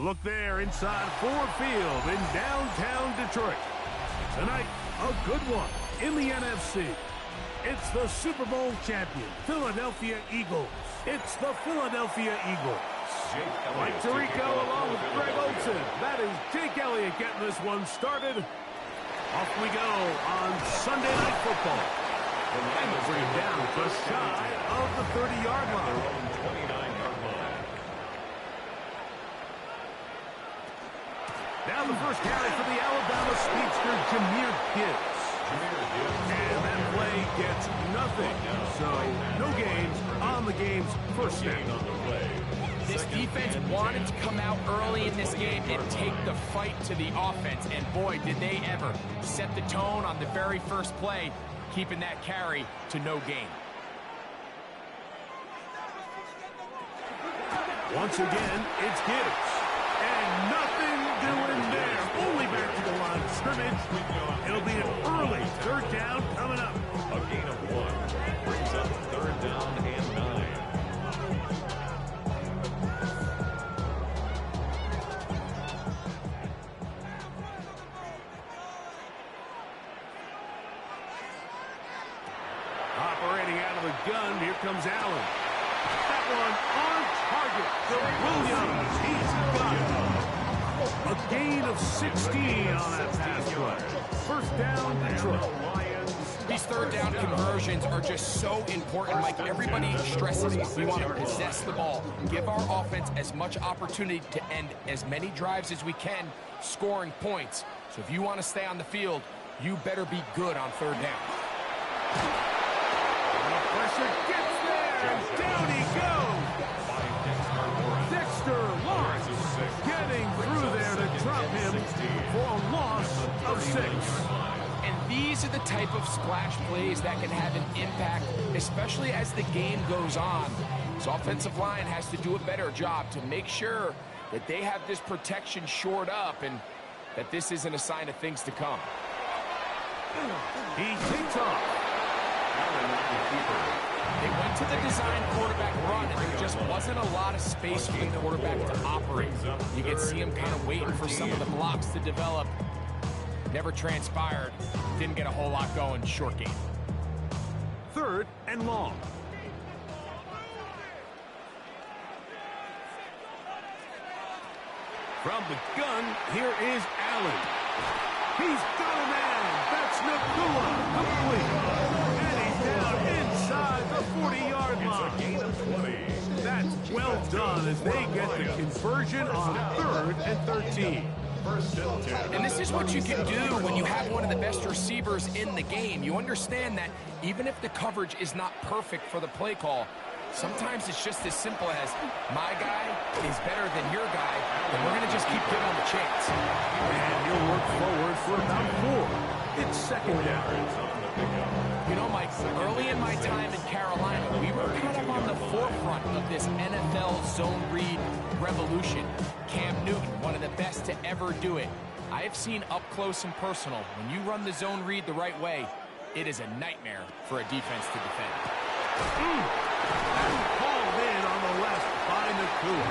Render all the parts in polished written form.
Look there inside Ford Field in downtown Detroit. Tonight, a good one in the NFC. It's the Super Bowl champion, Philadelphia Eagles. It's the Philadelphia Eagles. Mike Tirico along with Greg Olsen. That is Jake Elliott getting this one started. Off we go on Sunday Night Football. And we'll bring it down just shy of the 30-yard line. 29-yard line. Now the first carry for the Alabama speedster, Jahmyr Gibbs. And that play gets nothing. So no gains on the game's first snap. This defense wanted to come out early in this game and take the fight to the offense. And boy, did they ever set the tone on the very first play, keeping that carry to no gain. Once again, it's Gibbs. And nothing doing there. Only back to the line of scrimmage. It'll be an early third down coming up. A gain of 1 brings up third down and 9. Operating out of the gun, here comes Allen. That one on target. Williams, he's got it. A gain of 16 on that pass play. First down, Detroit. These third down conversions are just so important. Like everybody stresses, we want to possess the ball, give our offense as much opportunity to end as many drives as we can, scoring points. So if you want to stay on the field, you better be good on third down. Pressure gets there, and down he goes. Dexter Lawrence getting through there to drop him for a loss of 6. And these are the type of splash plays that can have an impact, especially as the game goes on. This offensive line has to do a better job to make sure that they have this protection shored up and that this isn't a sign of things to come. He takes off. They went to the design quarterback run, and there just wasn't a lot of space for the quarterback to operate. You could see him kind of waiting for some of the blocks to develop. Never transpired. Didn't get a whole lot going. Short game. Third and long. From the gun, here is Allen. He's got a man. That's Nakua. Complete. And he's down inside the 40-yard line. It's a gain of 20. That's well done as they get the conversion on 3rd and 13. And this is what you can do when you have one of the best receivers in the game. You understand that even if the coverage is not perfect for the play call, sometimes it's just as simple as my guy is better than your guy, and we're going to just keep giving him a chance. And he'll work forward for about 4. It's second down. You know, Mike, early in my time in Carolina, we were kind of on the forefront of this NFL zone read revolution. Cam Newton, one of the best to ever do it. I have seen up close and personal, when you run the zone read the right way, it is a nightmare for a defense to defend. That's called in on the left by Nakua.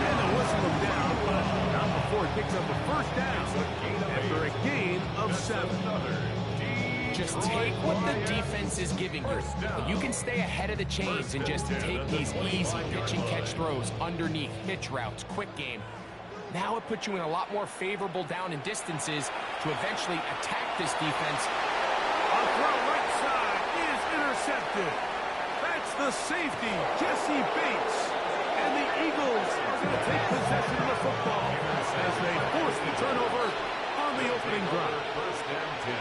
And the whistle him down, but not before it picks up the first down after a gain of 7. Just take what the defense is giving you. You can stay ahead of the chains and just take these easy pitch and catch throws underneath, hitch routes, quick game. Now it puts you in a lot more favorable down and distances to eventually attack this defense. A throw right side is intercepted. That's the safety, Jesse Bates. And the Eagles are going to take possession of the football as they force the turnover on the opening drive. First and 10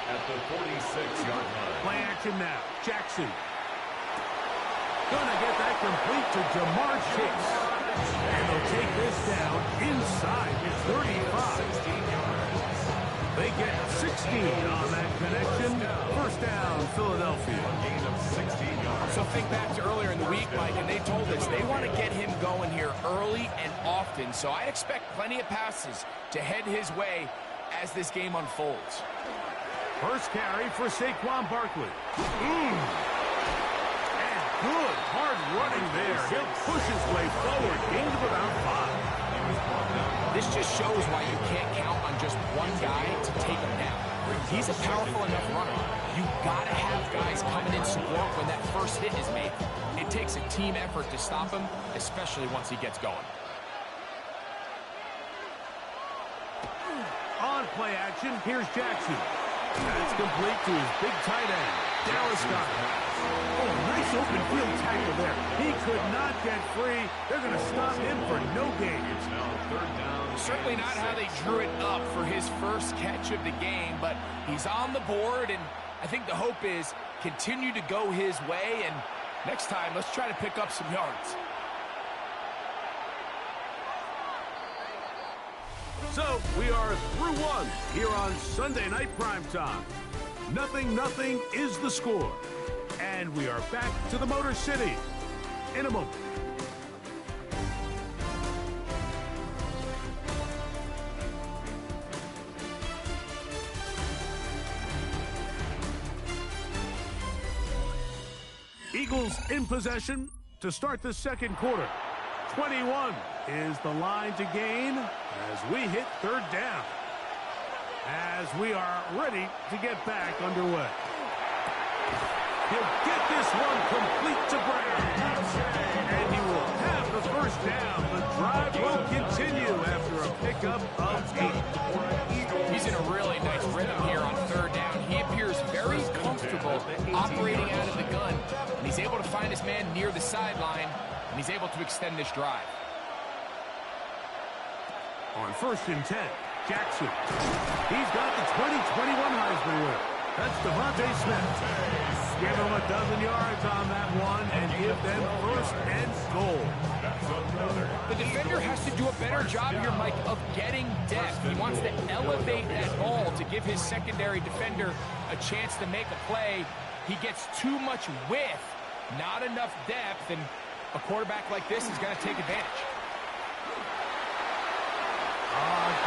at the 46-yard line. Play action now. Jackson. Gonna get that complete to Jamar Chase. And they'll take this down inside his 35. They get 16 on that connection. First down, Philadelphia. Gain of 16 yards. So think back to earlier in the week, Mike, and they told us they want to get him going here early and often. So I expect plenty of passes to head his way as this game unfolds. First carry for Saquon Barkley. And good hard running there. He'll push his way forward. Gain of about 5. This just shows why you can't count on just one guy to take him down. He's a powerful enough runner. You gotta have guys coming in support when that first hit is made. It takes a team effort to stop him, especially once he gets going. On play action, here's Jackson. That's complete to his big tight end, Dallas Goedert. Oh, nice open field tackle there. He could not get free. They're going to stop him for no gain. It's now third down. Certainly not how they drew it up for his first catch of the game, but he's on the board, and I think the hope is continue to go his way, and next time, let's try to pick up some yards. So, we are through one here on Sunday Night Primetime. 0-0 is the score. And we are back to the Motor City in a moment. Eagles in possession to start the second quarter. 21 is the line to gain as we hit third down. As we are ready to get back underway. He'll get this one complete to Brown. And he will have the first down. The drive will continue after a pickup of 8. He's in a really nice rhythm here on third down. He appears very comfortable operating out of the gun. And he's able to find his man near the sideline. And he's able to extend this drive. On 1st and 10, Jackson. He's got the 2021 Heisman winner. That's Devontae Smith. Give him a dozen yards on that one and give them 1st and goal. The defender has to do a better job here, Mike, of getting depth. He wants to elevate that ball to give his secondary defender a chance to make a play. He gets too much width, not enough depth, and a quarterback like this is going to take advantage.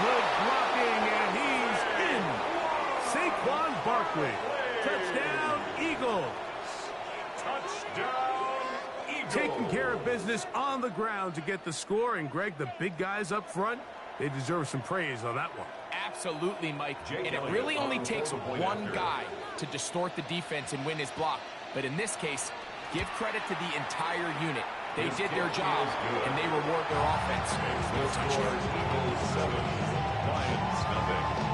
Good blocking, and he's in. Saquon Barkley. Touchdown, Eagles. Touchdown, Eagles. Taking care of business on the ground to get the score. And, Greg, the big guys up front, they deserve some praise on that one. Absolutely, Mike. And it really only takes one guy to distort the defense and win his block. But in this case, give credit to the entire unit. They did their job, and they reward their offense with a touchdown. Eagles 7, Lions nothing.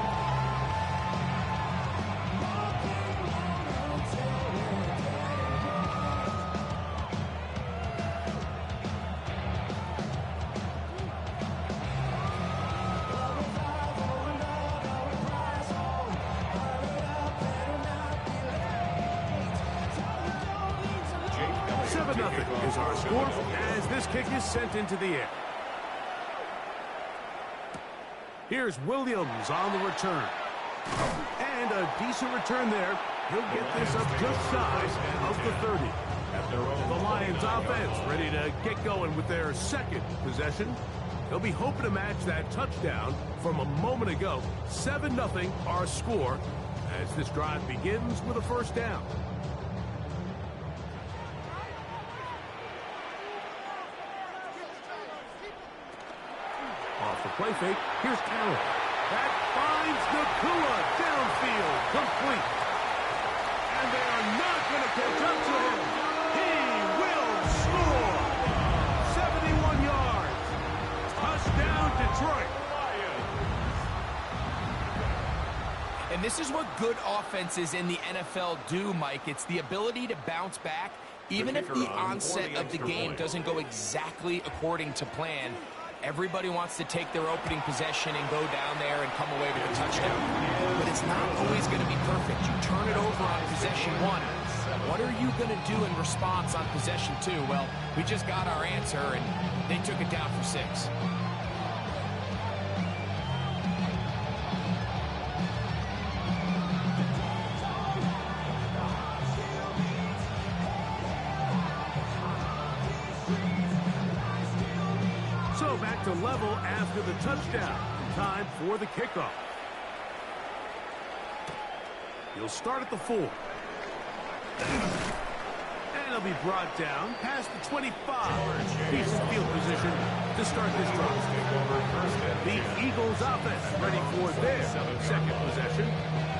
Is our score as this kick is sent into the air. Here's Williams on the return. And a decent return there. He'll get this up just shy of the 30. The Lions offense ready to get going with their second possession. They'll be hoping to match that touchdown from a moment ago. 7-0 our score as this drive begins with a first down. Off the play fake, here's Allen. That finds Nacua downfield, complete. And they are not going to catch up to him. He will score. 71 yards. Touchdown, Detroit. And this is what good offenses in the NFL do, Mike. It's the ability to bounce back, even if the onset of the game doesn't go exactly according to plan. Everybody wants to take their opening possession and go down there and come away with a touchdown. But it's not always going to be perfect. You turn it over on possession 1. What are you going to do in response on possession 2? Well, we just got our answer, and they took it down for 6. So back to level after the touchdown. Time for the kickoff. He'll start at the 4. And he'll be brought down past the 25. Decent field position to start this drive. The Eagles offense ready for their second possession.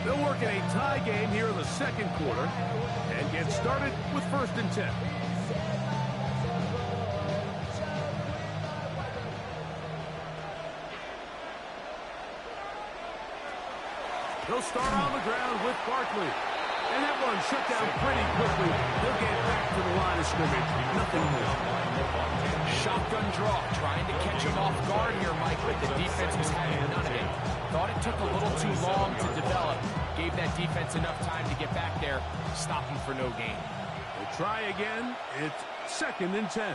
They'll work in a tie game here in the second quarter and get started with 1st and 10. They'll start on the ground with Barkley. And that one shut down pretty quickly. They'll get back to the line of scrimmage. Nothing more. Shotgun draw, trying to catch him off guard here, Mike, but the defense was having none of it. Thought it took a little too long to develop. Gave that defense enough time to get back there. Stop him for no gain. They try again. It's 2nd and 10.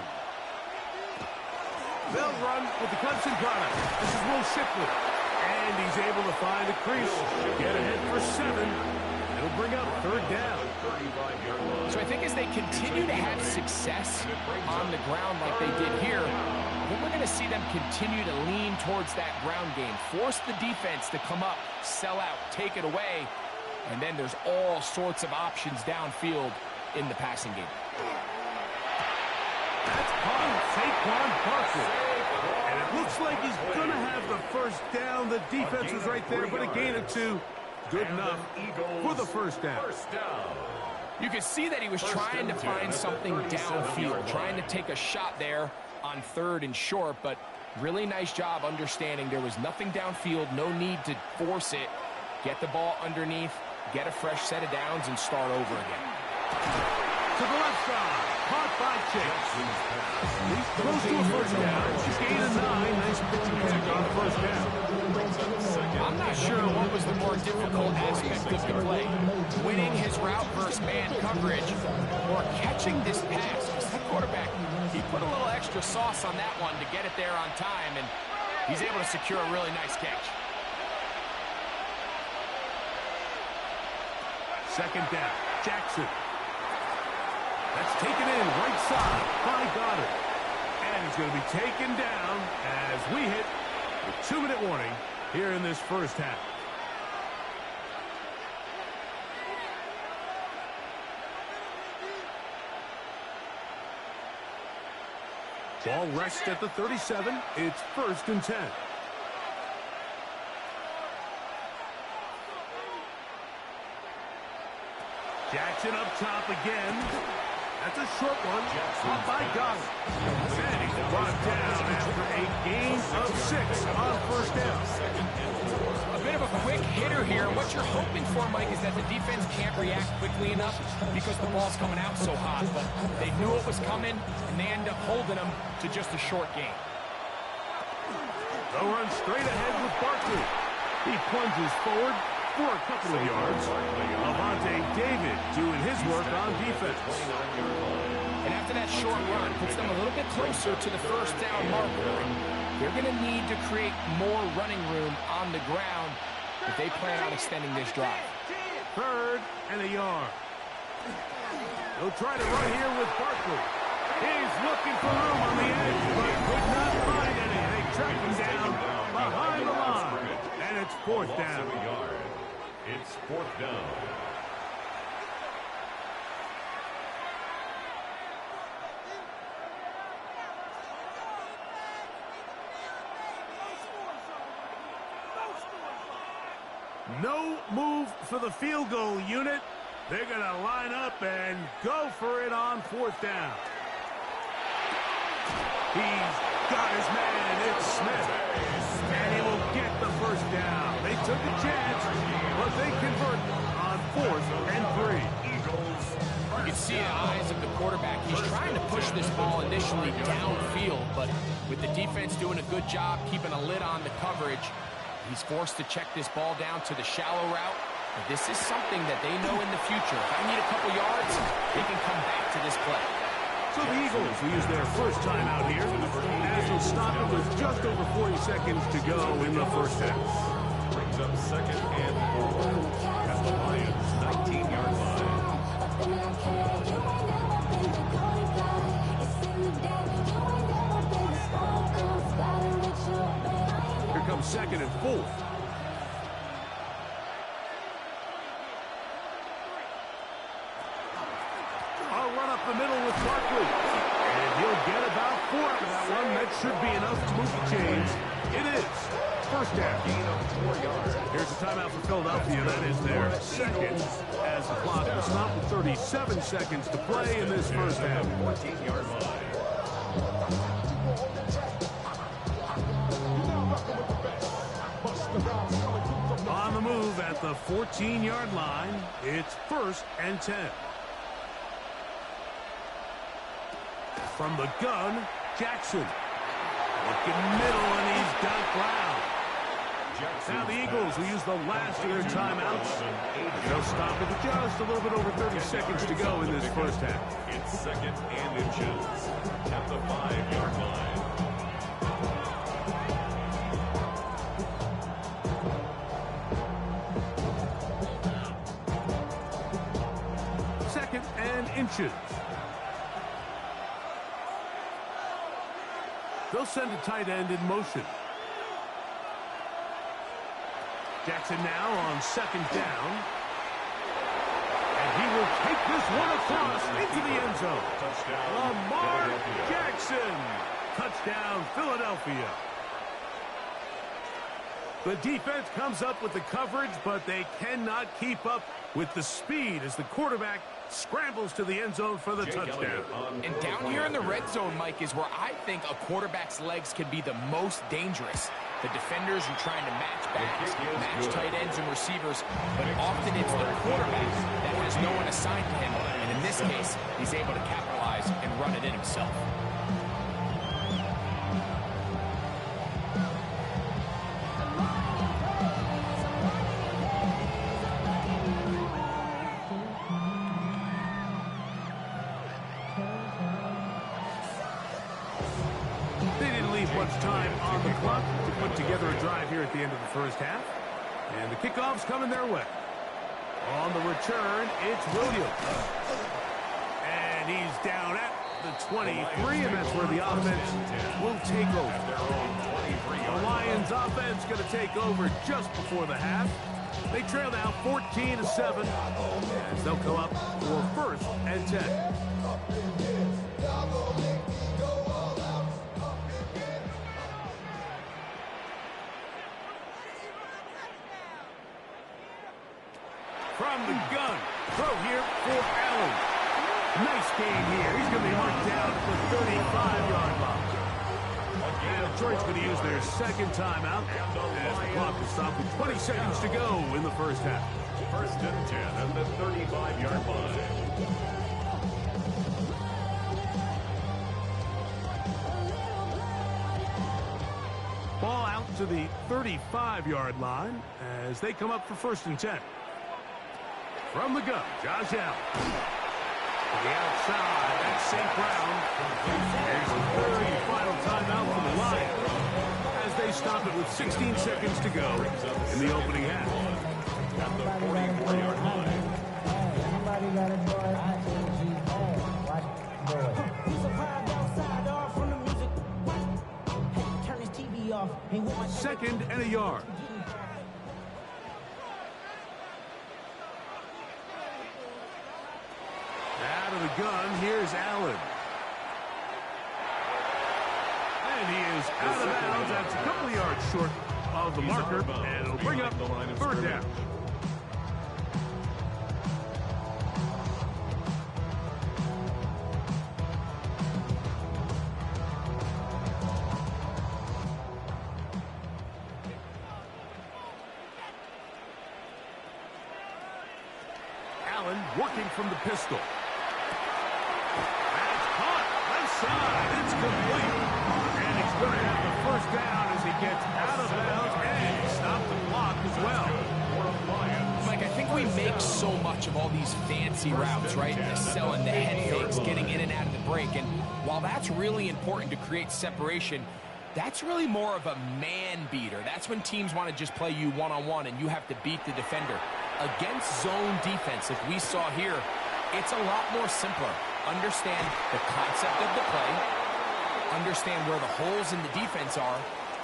They'll run with the Clemson product. This is Will Shipley. And he's able to find a crease. Get ahead for 7. It'll bring up 3rd down. So I think as they continue to have success on the ground like they did here, I think we're going to see them continue to lean towards that ground game. Force the defense to come up, sell out, take it away, and then there's all sorts of options downfield in the passing game. That's caught. Saquon Barkley. And it looks like he's going to have the 1st down. The defense was right there, but a gain of 2. Good enough for the 1st down. You could see that he was trying to find something downfield, trying to take a shot there on 3rd and short, but really nice job understanding there was nothing downfield, no need to force it. Get the ball underneath, get a fresh set of downs, and start over again. To the left side, caught by Chase. He's close to a 1st down. Gain of 9. Nice pitching pick on 1st down. I'm not sure what was the more difficult aspect of the play, winning his route versus man coverage, or catching this pass. The quarterback, he put a little extra sauce on that one to get it there on time, and he's able to secure a really nice catch. 2nd down, Jackson. That's taken in right side by Goddard. And he's going to be taken down as we hit the 2-minute warning here in this 1st half. Ball rests at the 37. It's 1st and 10. Jackson up top again. That's a short one. Caught by Goddard. And he's brought down after a gain of 6 on 1st down. A bit of a quick hitter here. What you're hoping for, Mike, is that the defense can't react quickly enough because the ball's coming out so hot. But they knew it was coming, and they end up holding them to just a short gain. They'll run straight ahead with Barkley. He plunges forward for a couple of yards. Lavonte David doing his work on defense. And after that short run, puts them a little bit closer to the 1st down marker. They're going to need to create more running room on the ground if they plan on extending this drive. 3rd and a yard. They'll try to run here with Barkley. He's looking for room on the edge, but could not find any. They track him down behind the line. And it's 4th down. It's 4th down. No move for the field goal unit. They're going to line up and go for it on 4th down. He's got his man. It's Smith. And he will get the 1st down. They took a chance, but they convert on 4th and 3. You can see the eyes of the quarterback. He's trying to push this ball initially downfield, but with the defense doing a good job keeping a lid on the coverage, he's forced to check this ball down to the shallow route. But this is something that they know in the future. If I need a couple yards, they can come back to this play. So the Eagles will use their 1st time out here as they'll stop it with just over 40 seconds to go in the 1st half. Brings up 2nd and 4 at the Lions' 19-yard line. Here comes 2nd and 4. I'll run up the middle That should be enough to move the chains. It is. First down. Gain of 4 yards. Here's a timeout for Philadelphia. That is their second, as the clock will stop with 37 seconds to play in this first half. 14-yard line. On the move at the 14-yard line, it's 1st and 10. From the gun, Jackson. Looking middle, and he's got ground. Now the Eagles will use the last of their timeouts. They'll stop it with just a little bit over 30 seconds to go in this first half. It's 2nd and inches at the 5-yard line. Second and inches. They'll send a tight end in motion. Jackson now on 2nd down. And he will take this one across into the end zone. Touchdown, Lamar Philadelphia. Jackson. Touchdown, Philadelphia. The defense comes up with the coverage, but they cannot keep up with the speed as the quarterback scrambles to the end zone for the touchdown. And down here in the red zone, Mike, is where I think a quarterback's legs can be the most dangerous. The defenders are trying to match backs, match tight ends and receivers, but often it's the quarterback that has no one assigned to him, and in this case, he's able to capitalize and run it in himself. Much time on the clock to put together a drive here at the end of the first half. And the kickoff's coming their way. On the return, it's Williams. And he's down at the 23, and that's where the offense will take over. The Lions offense going to take over just before the half. They trail now 14-7 as they'll come up for 1st and 10. From the gun, throw here for Allen. Nice game here. He's going to be marked down at the 35-yard line. And Detroit's going to use their 2nd timeout as the clock will stop with 20 seconds to go in the first half. 1st and 10 at the 35-yard line. Ball out to the 35-yard line as they come up for 1st and 10. From the gun, Josh Allen. To the outside, that's St. Brown. There's the 3rd and final timeout for the Lions as they stop it with 16 seconds to go in the opening half. At the 44-yard line. Second and a yard. Out of the gun, here's Allen. And he is out of bounds. That's a couple of yards short of the marker, and it'll bring up 3rd down. Allen working from the pistol. That's caught. Left side. It's complete. And he's going to have the 1st down as he gets out of bounds and stop the clock as well. Mike, I think we make so much of all these fancy routes, right? The selling, the head fakes, getting in and out of the break. And while that's really important to create separation, that's really more of a man beater. That's when teams want to just play you one-on-one and you have to beat the defender. Against zone defense, like we saw here, it's a lot more simpler. Understand the concept of the play, understand where the holes in the defense are,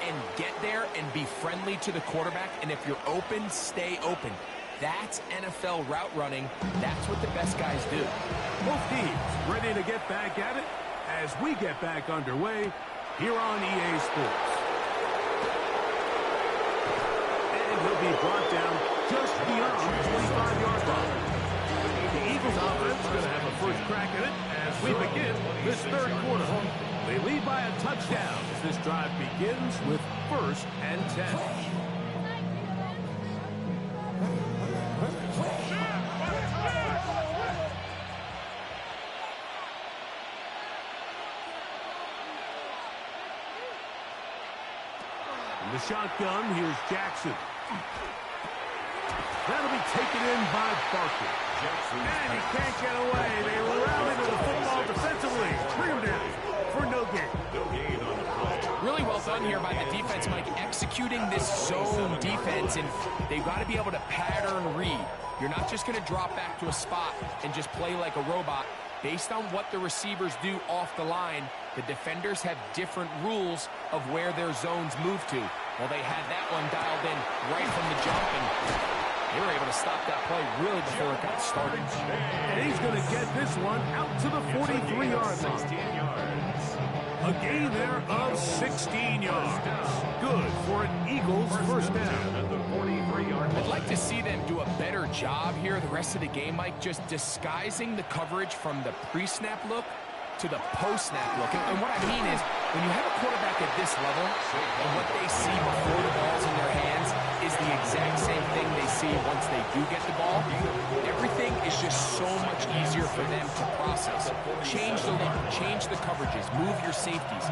and get there and be friendly to the quarterback. And if you're open, stay open. That's NFL route running. That's what the best guys do. Both teams ready to get back at it as we get back underway here on EA Sports. And he'll be brought down just beyond the 25-yard line. The Eagles offense is going to have a first crack at it as we begin this third quarter. They lead by a touchdown as this drive begins with 1st and 10. In the shotgun, here's Jackson. That'll be taken in by Barker. And he can't get away. They rally to the football defensively. Bring him down for no gain. Really well done here by the defense, Mike, executing this zone defense, and they've got to be able to pattern read. You're not just going to drop back to a spot and just play like a robot. Based on what the receivers do off the line, the defenders have different rules of where their zones move to. Well, they had that one dialed in right from the jump, and they were able to stop that play really before it got started. And he's going to get this one out to the 43-yard line. A gain there of 16 yards. Good for an Eagles first down. I'd like to see them do a better job here the rest of the game, Mike, just disguising the coverage from the pre-snap look to the post-snap look. And what I mean is, when you have a quarterback at this level, and what they see before the ball's in their hands is the exact same thing they see once they do get the ball, everything is just so much easier for them to process. Change the look, change the coverages, move your safeties.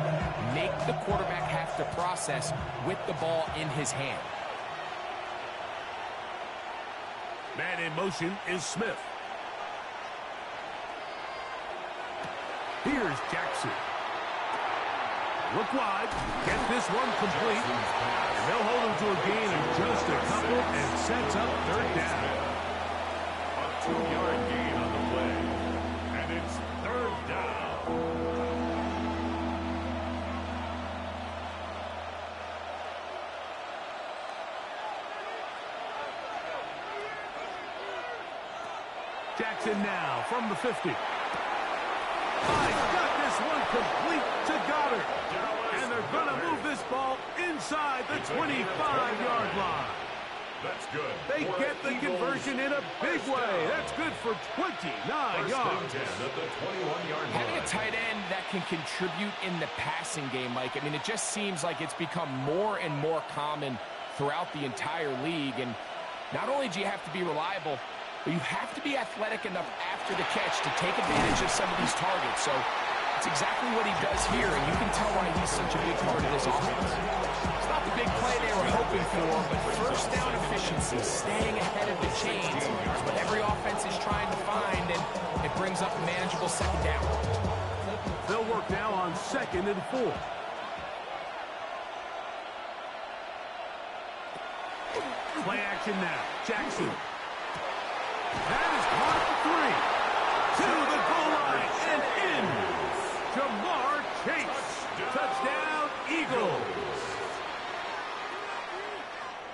Make the quarterback have to process with the ball in his hand. Man in motion is Smith. Here's Jackson. Look wide. Get this one complete. And they'll hold him to a gain of just a couple and sets up third down. A 2-yard gain on the play. And it's third down. Jackson now from the 50. He's got this one complete to Goddard. And they're going to move this ball inside the 25-yard line. That's good. They get the conversion in a big way. That's good for 29 yards. Having a tight end that can contribute in the passing game, Mike, I mean, it just seems like it's become more and more common throughout the entire league. And not only do you have to be reliable, but you have to be athletic enough after the catch to take advantage of some of these targets. So it's exactly what he does here, and you can tell why he's such a big part of this offense. It's not the big play they were hoping for, but first down efficiency, staying ahead of the chains, is what every offense is trying to find, and it brings up a manageable second down. They'll work now on 2nd and 4. Play action now. Jackson. That is caught for 3. To the goal line and in. Jamar Chase. Touchdown, Eagles.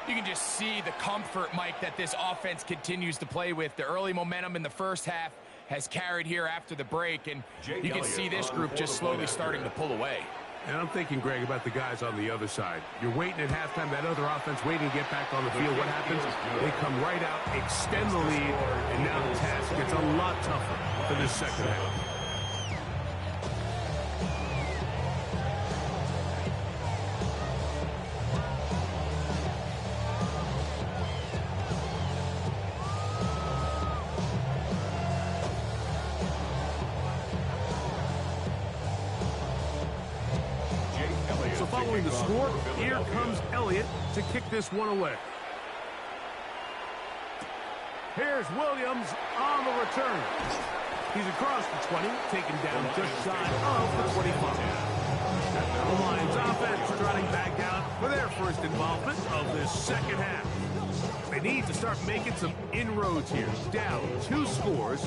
You can just see the comfort, Mike, that this offense continues to play with. The early momentum in the first half has carried here after the break, and you can see this group just slowly starting to pull away. And I'm thinking, Greg, about the guys on the other side. You're waiting at halftime, that other offense waiting to get back on the field. What happens? They come right out, extend the lead, and now the task gets a lot tougher for this second half. Following the score, here comes Elliott to kick this one away. Here's Williams on the return. He's across the 20, taken down just shy of the 25. The Lions offense trotting back out for their first involvement of this second half. They need to start making some inroads here. Down 2 scores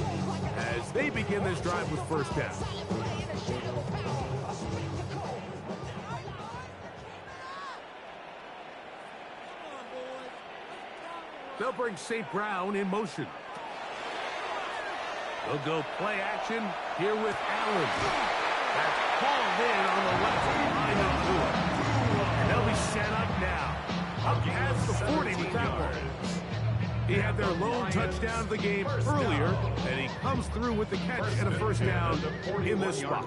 as they begin this drive with first down. They'll bring St. Brown in motion. They'll go play action here with Allen. That's hauled in on the left behind 40 with that one. He had their lone touchdown of the game earlier, and he comes through with the catch and a first down in this spot.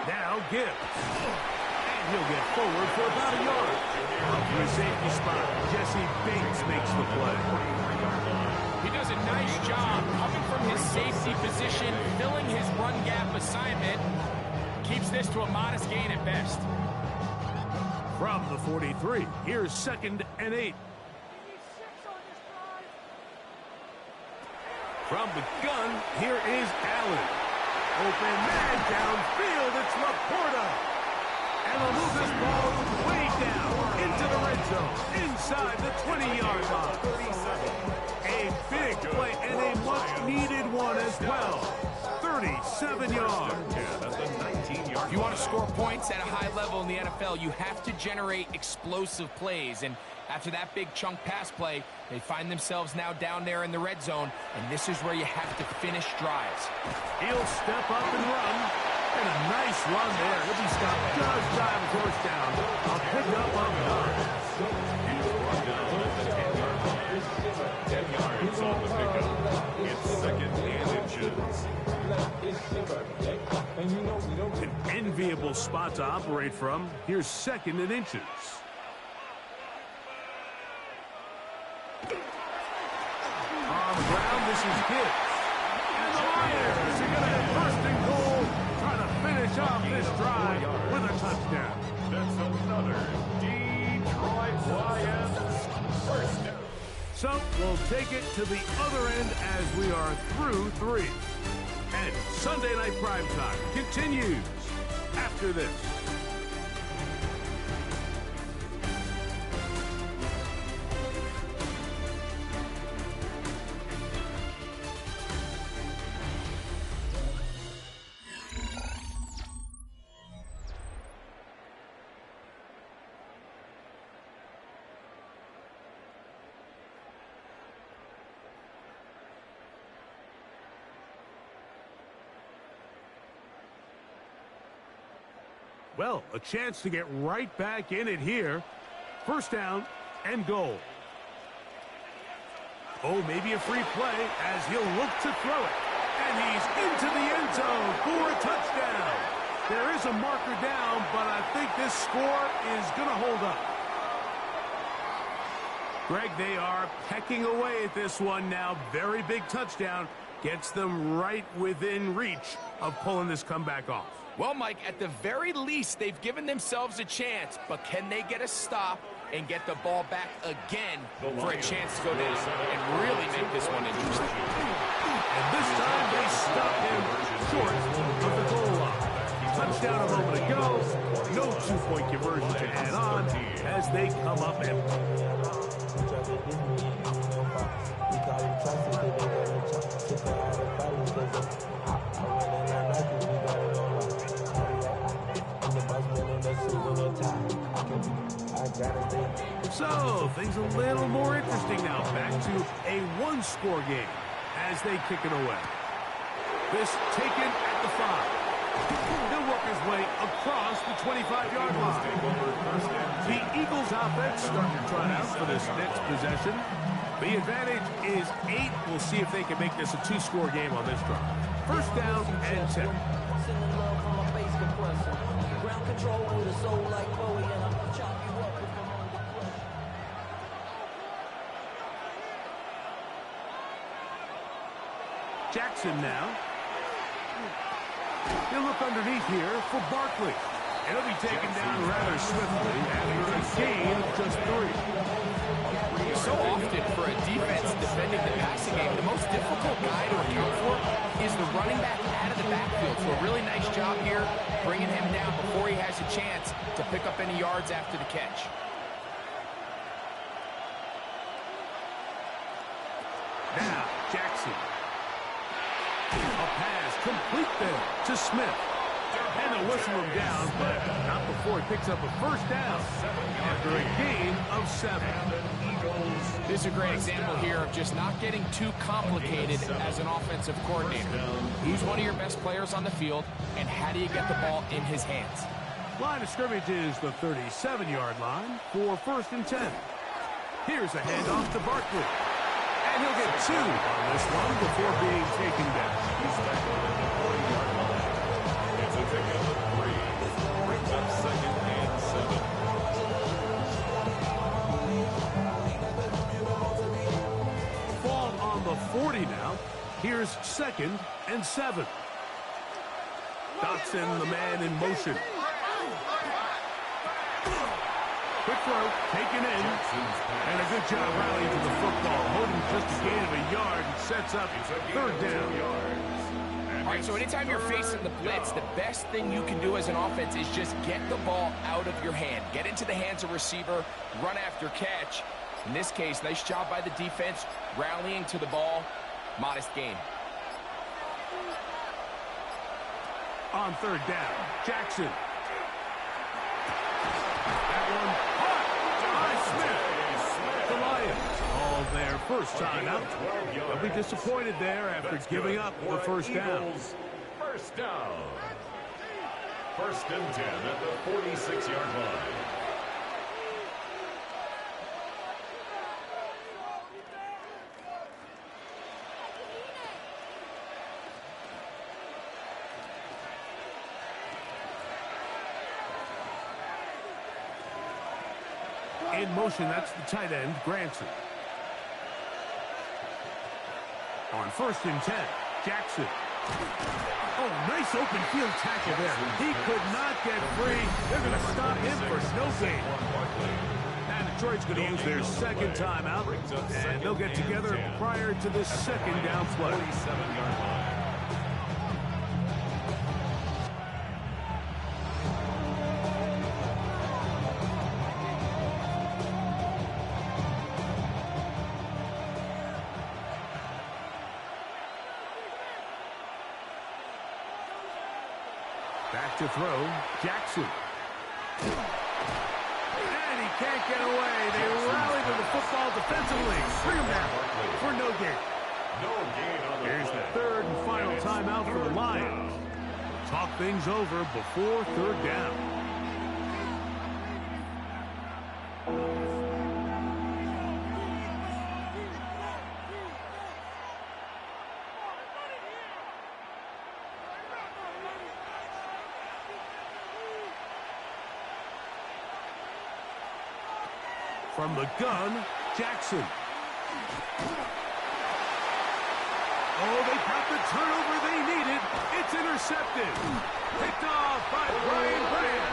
Now Gibbs. And he'll get forward for about a yard. Up to his safety spot, Jesse Bates makes the play. He does a nice job coming from his safety position, filling his run gap assignment. Keeps this to a modest gain at best. From the 43, here's 2nd and 8. From the gun, here is Allen. Open man downfield, it's Laporta. And they'll move this ball way down into the red zone, inside the 20-yard line. A big play and a much-needed one as well. 37 yards. If you want to score points at a high level in the NFL, you have to generate explosive plays. And after that big chunk pass play, they find themselves now down there in the red zone, and this is where you have to finish drives. He'll step up and run. And a nice run there. He'll be stopped just shy of his horse down. A pickup of 9. He's brought down at the 10-yard line. 10 yards on the pickup. It's 2nd and inches. An enviable spot to operate from. Here's 2nd and inches. On the ground, this is Gibbs. And the Lions are going to have 1st and goal, trying to finish off this drive with a touchdown. That's another Detroit Lions first down. So we'll take it to the other end as we are through 3. And Sunday Night Primetime continues after this. Well, a chance to get right back in it here. 1st down and goal. Oh, maybe a free play as he'll look to throw it. And he's into the end zone for a touchdown. There is a marker down, but I think this score is going to hold up. Greg, they are pecking away at this one now. Very big touchdown. Gets them right within reach of pulling this comeback off. Well, Mike, at the very least, they've given themselves a chance, but can they get a stop and get the ball back again for a chance to go down and really make this one interesting? And this time they stop him short of the goal line. Touchdown a moment ago. No 2-point conversion to add on as they come up empty. So, things a little more interesting now. Back to a 1-score game as they kick it away. This taken at the 5. He'll work his way across the 25-yard line. The Eagles offense starting to trot out for this next possession. The advantage is 8. We'll see if they can make this a 2-score game on this drive. 1st down and 10. Ground control with a soul like Bowie, and I'm gonna chop you up with them on the pressure. Jackson now. He'll look underneath here for Barkley. It'll be taken down rather swiftly after a gain of just 3. So often for a defense defending the passing game, the most difficult guy to account for is the running back out of the backfield. So a really nice job here bringing him down before he has a chance to pick up any yards after the catch. Now, Jackson. A pass complete there to Smith. And they'll whistle him down, but not before he picks up a first down after a gain of 7. This is a great example here of just not getting too complicated as an offensive coordinator. Who's one of your best players on the field, and how do you get the ball in his hands? Line of scrimmage is the 37-yard line for 1st and 10. Here's a handoff to Barkley. And he'll get 2 on this one before being taken down. He's back on the 40-yard line. It's a pickup of 3. Brings up 2nd and 7. Ball on the 40 now. Here's 2nd and 7. Dotson, the man in motion. Quick throw, taken in, and a good job rallying to the football. Holding just a gain of a yard and sets up 3rd down. All right, so anytime you're facing the blitz, the best thing you can do as an offense is just get the ball out of your hand. Get into the hands of receiver, run after catch. In this case, nice job by the defense, rallying to the ball. Modest gain. On 3rd down, Jackson. That one caught by Smith. The Lions all their first time out. They'll be disappointed there after giving up the first down. First down. 1st and 10 at the 46-yard line. In motion, that's the tight end, Granson. On 1st and 10, Jackson. Oh, nice open field tackle there. He could not get free. They're going to stop him for no gain. And Detroit's going to use their 2nd timeout, and they'll get together prior to this 2nd down play. 47-yard line. Back to throw, Jackson. And he can't get away. They rally to the football defensively. Bring him down for no gain. No gain on the Here's play. the 3rd and final timeout for the Lions. Talk things over before 3rd down. From the gun, Jackson. Oh, they got the turnover they needed. It's intercepted. Picked off by Brian Grant.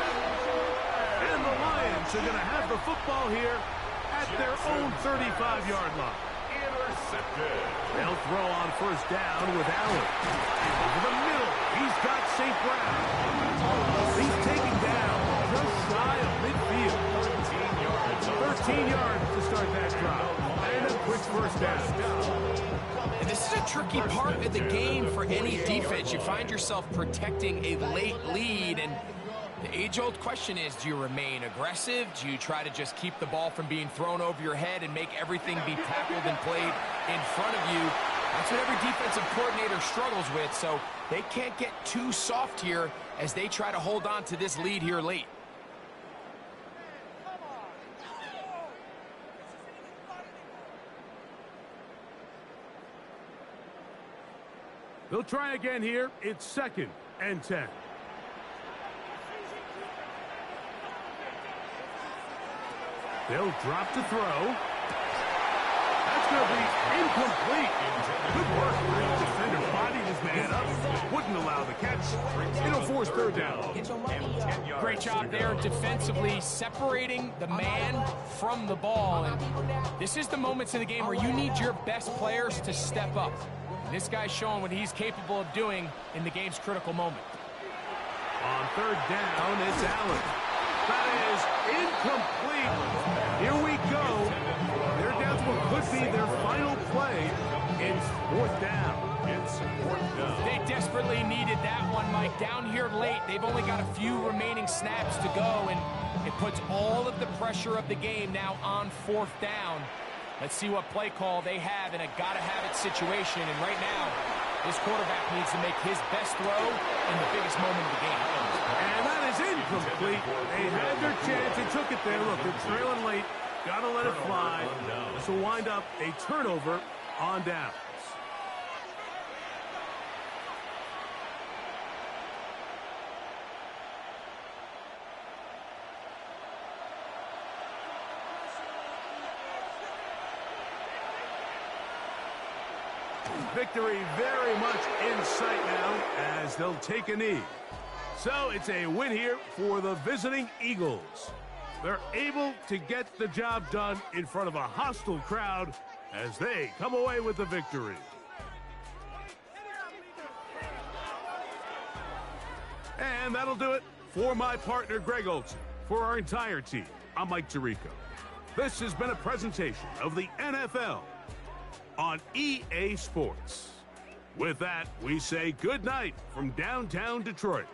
And the Lions are going to have the football here at their own 35-yard line. Intercepted. They'll throw on 1st down with Allen. Over the middle, he's got St. Brown. He's taken down just shy of midfield. 13 yards to start that drive. And a quick 1st down. And this is a tricky part of the game for any defense. You find yourself protecting a late lead, and the age-old question is, do you remain aggressive? Do you try to just keep the ball from being thrown over your head and make everything be tackled and played in front of you? That's what every defensive coordinator struggles with, so they can't get too soft here as they try to hold on to this lead here late. They'll try again here. It's 2nd and 10. They'll drop to throw. That's going to be incomplete. Good work. The defender bodied his man up. Wouldn't allow the catch. It'll force 3rd down. Great job there defensively, separating the man from the ball. And this is the moments in the game where you need your best players to step up. And this guy's showing what he's capable of doing in the game's critical moment. On 3rd down, it's Allen. That is incomplete. Here we go. They're down to what could be their final play in It's fourth down. It's fourth down. They desperately needed that one, Mike. Down here late, they've only got a few remaining snaps to go, and it puts all of the pressure of the game now on fourth down. Let's see what play call they have in a gotta-have-it situation. And right now, this quarterback needs to make his best throw in the biggest moment of the game. And that is incomplete. They had their chance. They took it there. Look, they're trailing late. Got to let it fly. This will wind up a turnover on downs. Victory very much in sight now as they'll take a knee. So it's a win here for the visiting Eagles. They're able to get the job done in front of a hostile crowd as they come away with the victory. And that'll do it for my partner, Greg Olsen. For our entire team, I'm Mike Tirico. This has been a presentation of the NFL on EA Sports. With that, we say good night from downtown Detroit.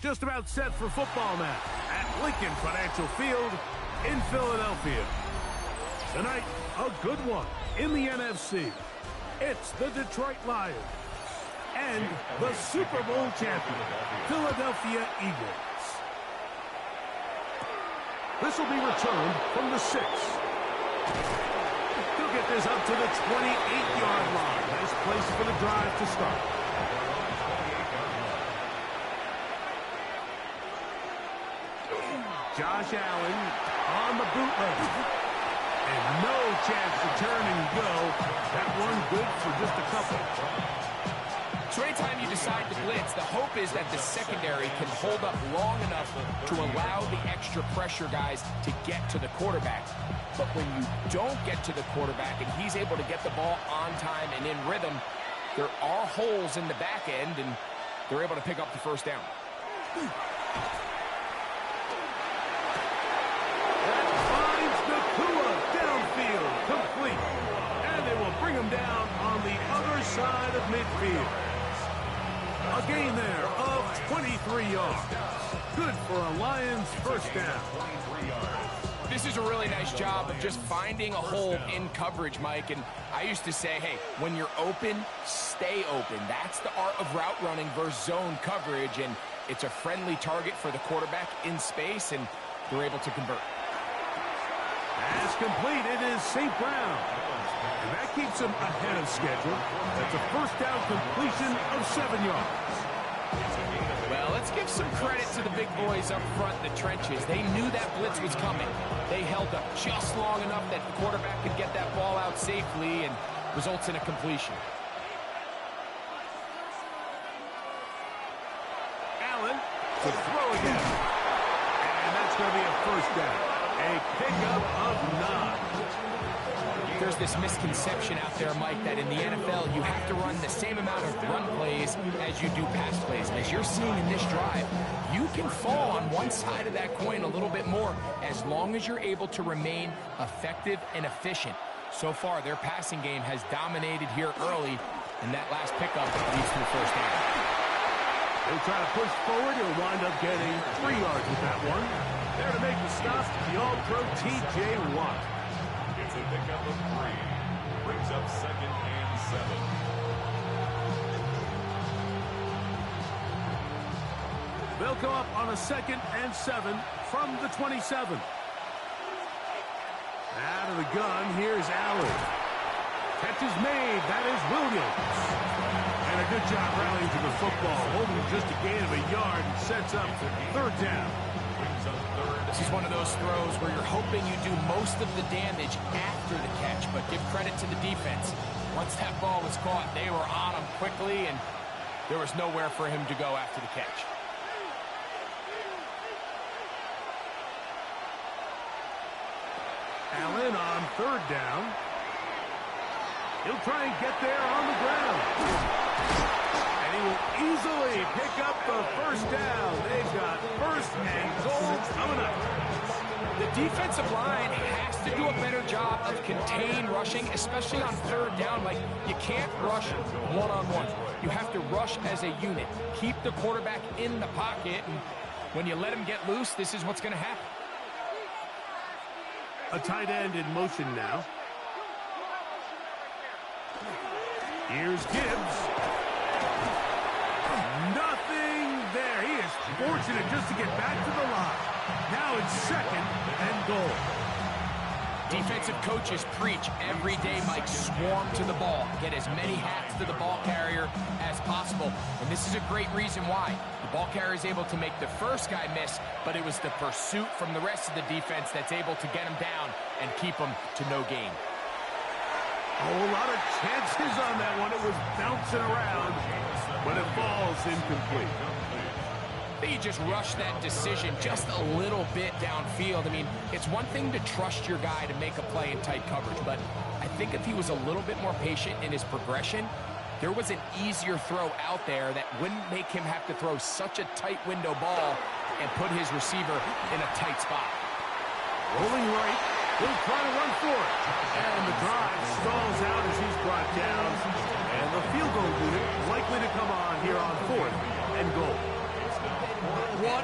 just about set for football now at Lincoln Financial Field in Philadelphia. Tonight, a good one in the NFC. It's the Detroit Lions and the Super Bowl champion, Philadelphia Eagles. This will be returned from the 6. He'll get this up to the 28-yard line. Nice place for the drive to start. Josh Allen on the bootleg. And no chance to turn and go. That one good for just a couple. So anytime you decide to blitz, the hope is that the secondary can hold up long enough to allow the extra pressure guys to get to the quarterback. But when you don't get to the quarterback and he's able to get the ball on time and in rhythm, there are holes in the back end, and they're able to pick up the first down. Complete. And they will bring him down on the other side of midfield. A gain there of 23 yards. Good for a Lions first down. This is a really nice job of just finding a hole in coverage, Mike. And I used to say, hey, when you're open, stay open. That's the art of route running versus zone coverage. And it's a friendly target for the quarterback in space, and they're able to convert. As complete, it is St. Brown. And that keeps him ahead of schedule. That's a first down completion of 7 yards. Well, let's give some credit to the big boys up front in the trenches. They knew that blitz was coming. They held up just long enough that the quarterback could get that ball out safely, and results in a completion. Allen to throw again. And that's going to be a first down. A pickup of 9. There's this misconception out there, Mike, that in the NFL you have to run the same amount of run plays as you do pass plays. And as you're seeing in this drive, you can fall on one side of that coin a little bit more as long as you're able to remain effective and efficient. So far, their passing game has dominated here early, and that last pickup leads to the first down. They'll try to push forward. He'll wind up getting 3 yards with that one. There to make the stop, the All-Pro T.J. Watt. It's a pickup of 3. Brings up 2nd and 7. They'll come up on a 2nd and 7 from the 27. Out of the gun, here's Allen. Catch is made. That is Williams. And a good job rallying to the football. Holding just a gain of a yard and sets up 3rd down. This is one of those throws where you're hoping you do most of the damage after the catch, but give credit to the defense. Once that ball was caught, they were on him quickly, and there was nowhere for him to go after the catch. Allen on 3rd down. He'll try and get there on the ground. And he will easily pick up the first down. They've got 1st and goal coming up. The defensive line has to do a better job of contained rushing, especially on 3rd down. Like, you can't rush one-on-one. You have to rush as a unit. Keep the quarterback in the pocket, and when you let him get loose, this is what's going to happen. A tight end in motion now. Here's Gibbs. Nothing there. He is fortunate just to get back to the line. Now it's 2nd and goal. Defensive coaches preach every day, Mike, swarm to the ball. Get as many hats to the ball carrier as possible. And this is a great reason why. The ball carrier is able to make the first guy miss, but it was the pursuit from the rest of the defense that's able to get him down and keep him to no gain. A whole lot of chances on that one. It was bouncing around, but it falls incomplete. He just rushed that decision just a little bit downfield. I mean, it's one thing to trust your guy to make a play in tight coverage, but I think if he was a little bit more patient in his progression, there was an easier throw out there that wouldn't make him have to throw such a tight window ball and put his receiver in a tight spot. Rolling right. He'll try to run for it. And the drive stalls out as he's brought down. And the field goal unit likely to come on here on 4th and goal.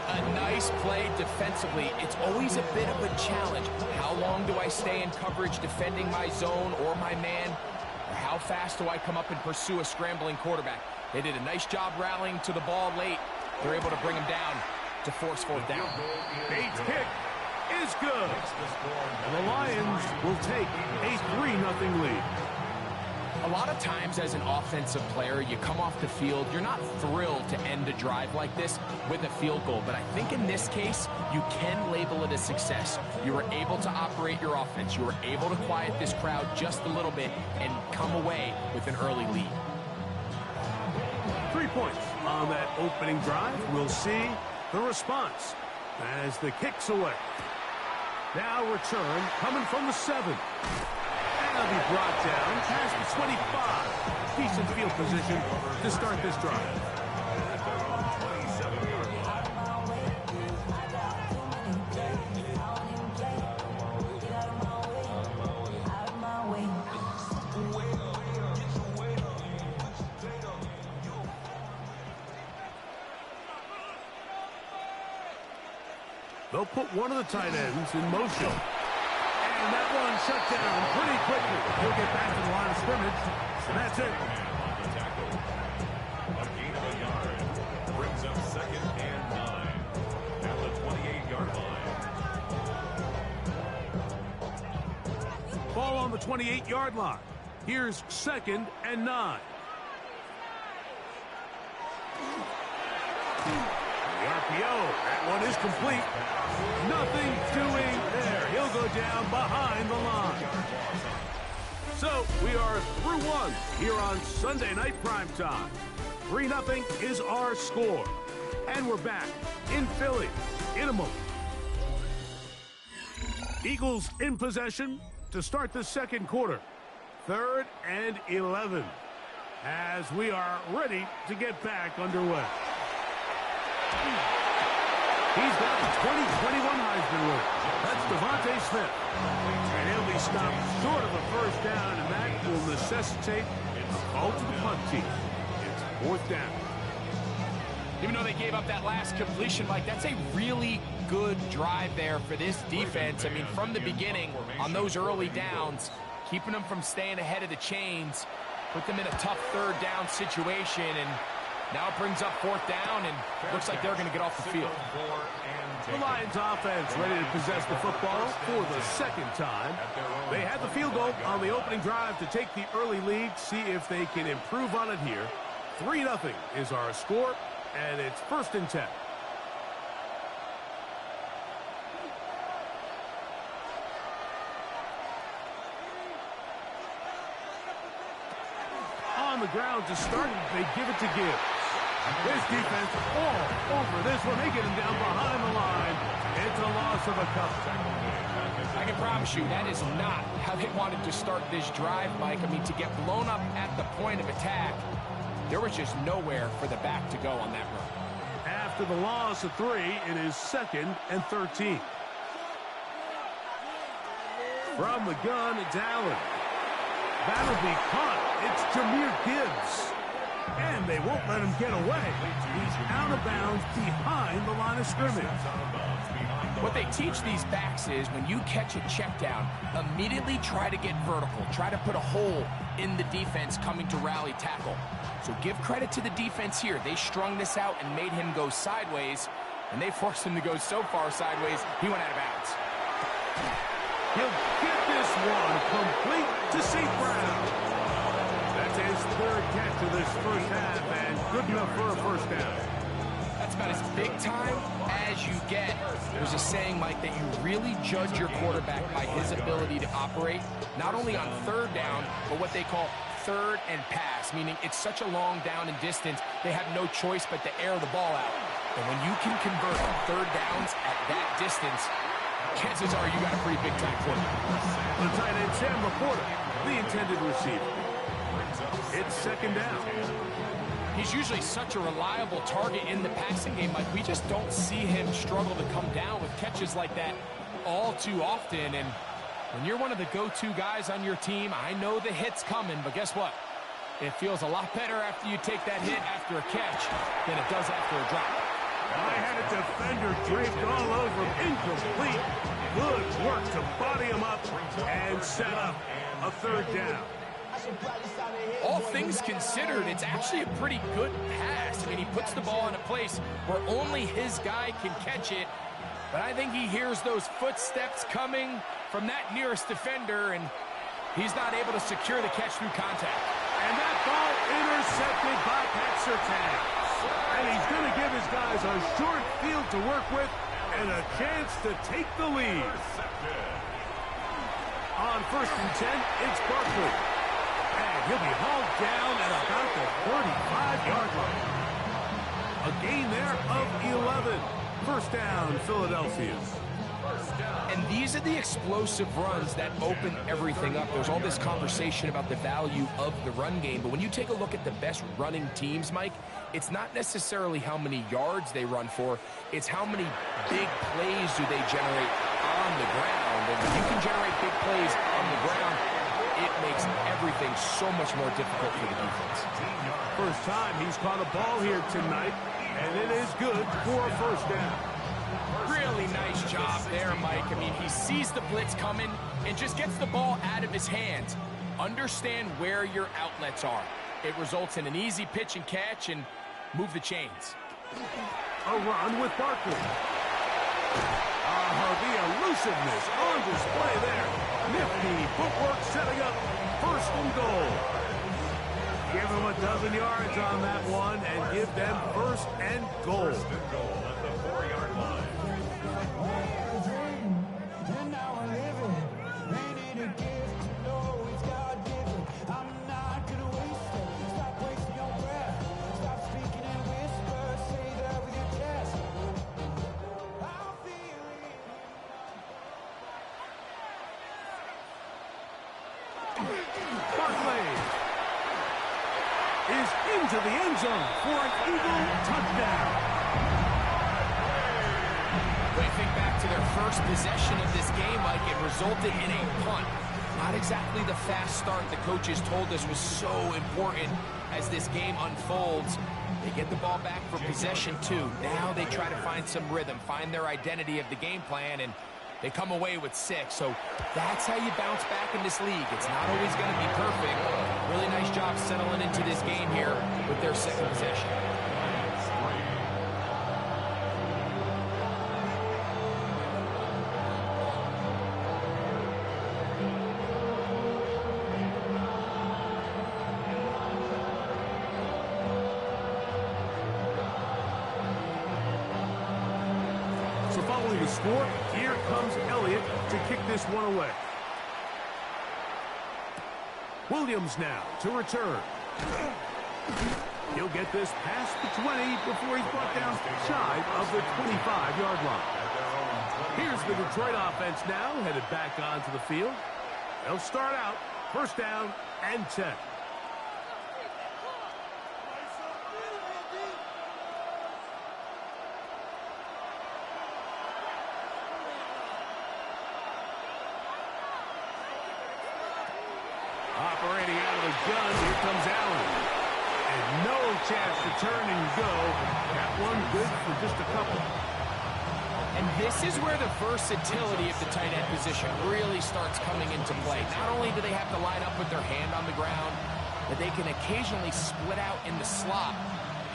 A nice play defensively. It's always a bit of a challenge. How long do I stay in coverage defending my zone or my man? Or how fast do I come up and pursue a scrambling quarterback? They did a nice job rallying to the ball late. They're able to bring him down to force fourth down. Bates' kick is good. And the Lions will take a 3-0 lead. A lot of times as an offensive player, you come off the field, you're not thrilled to end a drive like this with a field goal. But I think in this case, you can label it a success. You were able to operate your offense. You were able to quiet this crowd just a little bit and come away with an early lead. 3 points on that opening drive. We'll see the response as the kick's away. Now return coming from the 7. And they'll be brought down past the 25. Decent field position to start this drive. They'll put one of the tight ends in motion. And that one shut down pretty quickly. He'll get back to the line of scrimmage. And that's it. A gain of a yard. Brings up 2nd and 9. At the 28-yard line. Ball on the 28-yard line. Here's 2nd and 9. The RPO. That one is complete. Nothing doing there. He'll go down behind the line. So we are through one here on Sunday Night Primetime. 3-0 is our score. And we're back in Philly in a moment. Eagles in possession to start the second quarter. 3rd and 11 as we are ready to get back underway. He's got the 2021 Heisman winner. That's Devontae Smith. And he'll be stopped short of a first down, and that will necessitate a call to the punt team. It's 4th down. Even though they gave up that last completion, Mike, that's a really good drive there for this defense. I mean, from the beginning, on those early downs, keeping them from staying ahead of the chains, put them in a tough 3rd down situation, and now it brings up 4th down, and looks like they're going to get off the field. The Lions offense ready to possess the football for the 2nd time. They had the field goal on the opening drive to take the early lead, see if they can improve on it here. 3-0 is our score, and it's 1st and 10. On the ground to start, they give it to Gibbs. This defense all over this one. They get him down behind the line. It's a loss of a couple. I can promise you that is not how they wanted to start this drive, Mike. I mean, to get blown up at the point of attack, there was just nowhere for the back to go on that run. After the loss of 3, it is 2nd and 13. From the gun, it's Allen. That'll be caught. It's Jahmyr Gibbs. And they won't let him get away. He's out of bounds behind the line of scrimmage. What they teach these backs is when you catch a check down, immediately try to get vertical. Try to put a hole in the defense coming to rally tackle. So give credit to the defense here. They strung this out and made him go sideways, and they forced him to go so far sideways, he went out of bounds. He'll get this one complete to St. Brown. That's his 3rd catch of this first half, and good enough for a first down. That's about as big time as you get. There's a saying, Mike, that you really judge your quarterback by his ability to operate, not only on 3rd down, but what they call 3rd and pass, meaning it's such a long down and distance, they have no choice but to air the ball out. And when you can convert on 3rd downs at that distance, chances are you got a pretty big-time quarterback. The tight end, Sam Laporta, the intended receiver. It's 2nd down. He's usually such a reliable target in the passing game. Like, we just don't see him struggle to come down with catches like that all too often. And when you're one of the go-to guys on your team, I know the hit's coming, but guess what? It feels a lot better after you take that hit after a catch than it does after a drop. I had a defender draped all over him. Incomplete. Good work to body him up and set up a third down. All things considered, it's actually a pretty good pass. I mean, he puts the ball in a place where only his guy can catch it. But I think he hears those footsteps coming from that nearest defender, and he's not able to secure the catch through contact. And that ball intercepted by Pat Surtain. And he's going to give his guys a short field to work with and a chance to take the lead. On 1st and 10, it's Barkley. And he'll be hauled down at about the 45-yard line. A gain there of 11. First down, Philadelphia. And these are the explosive runs that open everything up. There's all this conversation about the value of the run game, but when you take a look at the best running teams, Mike, it's not necessarily how many yards they run for, it's how many big plays do they generate on the ground. And when you can generate big plays on the ground, it makes everything so much more difficult for the defense. First time he's caught a ball here tonight, and it is good for a first down. Really nice job there, Mike. I mean, he sees the blitz coming and just gets the ball out of his hands. Understand where your outlets are. It results in an easy pitch and catch and move the chains. A run with Barkley. The elusiveness on display there. Nifty footwork setting up first and goal. Give them a dozen yards on that one and give them first and goal. Into the end zone for an Eagle touchdown. When you think back to their first possession of this game, Mike, it resulted in a punt. Not exactly the fast start the coaches told us was so important as this game unfolds. They get the ball back for possession 2. Now they try to find some rhythm, find their identity of the game plan, and they come away with 6. So that's how you bounce back in this league. It's not always going to be perfect. Really nice job settling into this game here with their second possession. So following the score, here comes Elliott to kick this one away. Williams now to return. He'll get this past the 20 before he's brought down shy of the 25-yard line. Here's the Detroit offense now, headed back onto the field. They'll start out first down and 10. Operating out of the gun, here comes Allen. And no chance to turn and go. That one good for just a couple. And this is where the versatility of the tight end position really starts coming into play. Not only do they have to line up with their hand on the ground, but they can occasionally split out in the slot.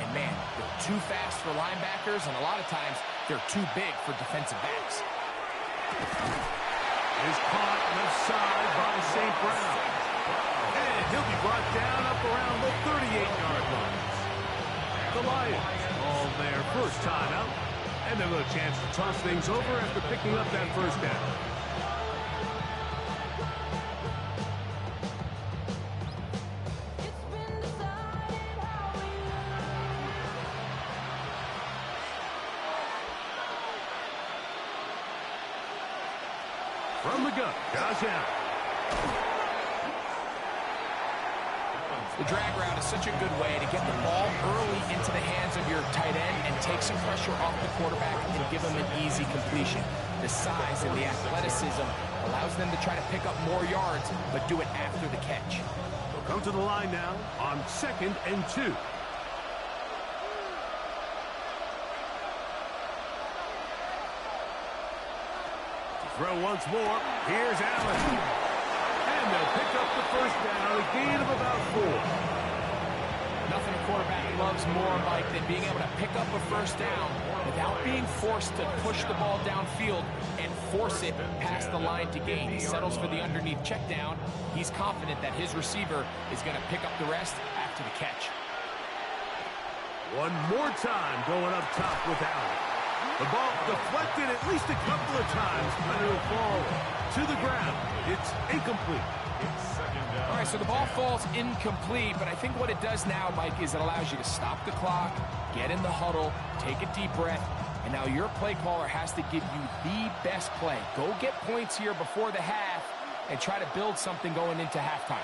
And man, they're too fast for linebackers, and a lot of times they're too big for defensive backs. Is caught left side by St. Brown. And he'll be brought down up around the 38-yard line. The Lions all their first time out. And they'll have a chance to toss things over after picking up that first down. From the gun, Josh Allen. The drag route is such a good way to get the ball early into the hands of your tight end and take some pressure off the quarterback and give him an easy completion. The size and the athleticism allows them to try to pick up more yards, but do it after the catch. They'll come to the line now on 2nd and 2. Throw once more. Here's Allen. And they'll pick up the first down, a gain of about 4. Nothing a quarterback loves more, Mike, than being able to pick up a first down without being forced to push the ball downfield and force it past the line to gain. He settles for the underneath check down. He's confident that his receiver is going to pick up the rest after the catch. One more time going up top with Allen. The ball deflected at least a couple of times, but it'll fall to the ground. It's incomplete. All right, so the ball falls incomplete, but I think what it does now, Mike, is it allows you to stop the clock, get in the huddle, take a deep breath, and now your play caller has to give you the best play. Go get points here before the half and try to build something going into halftime.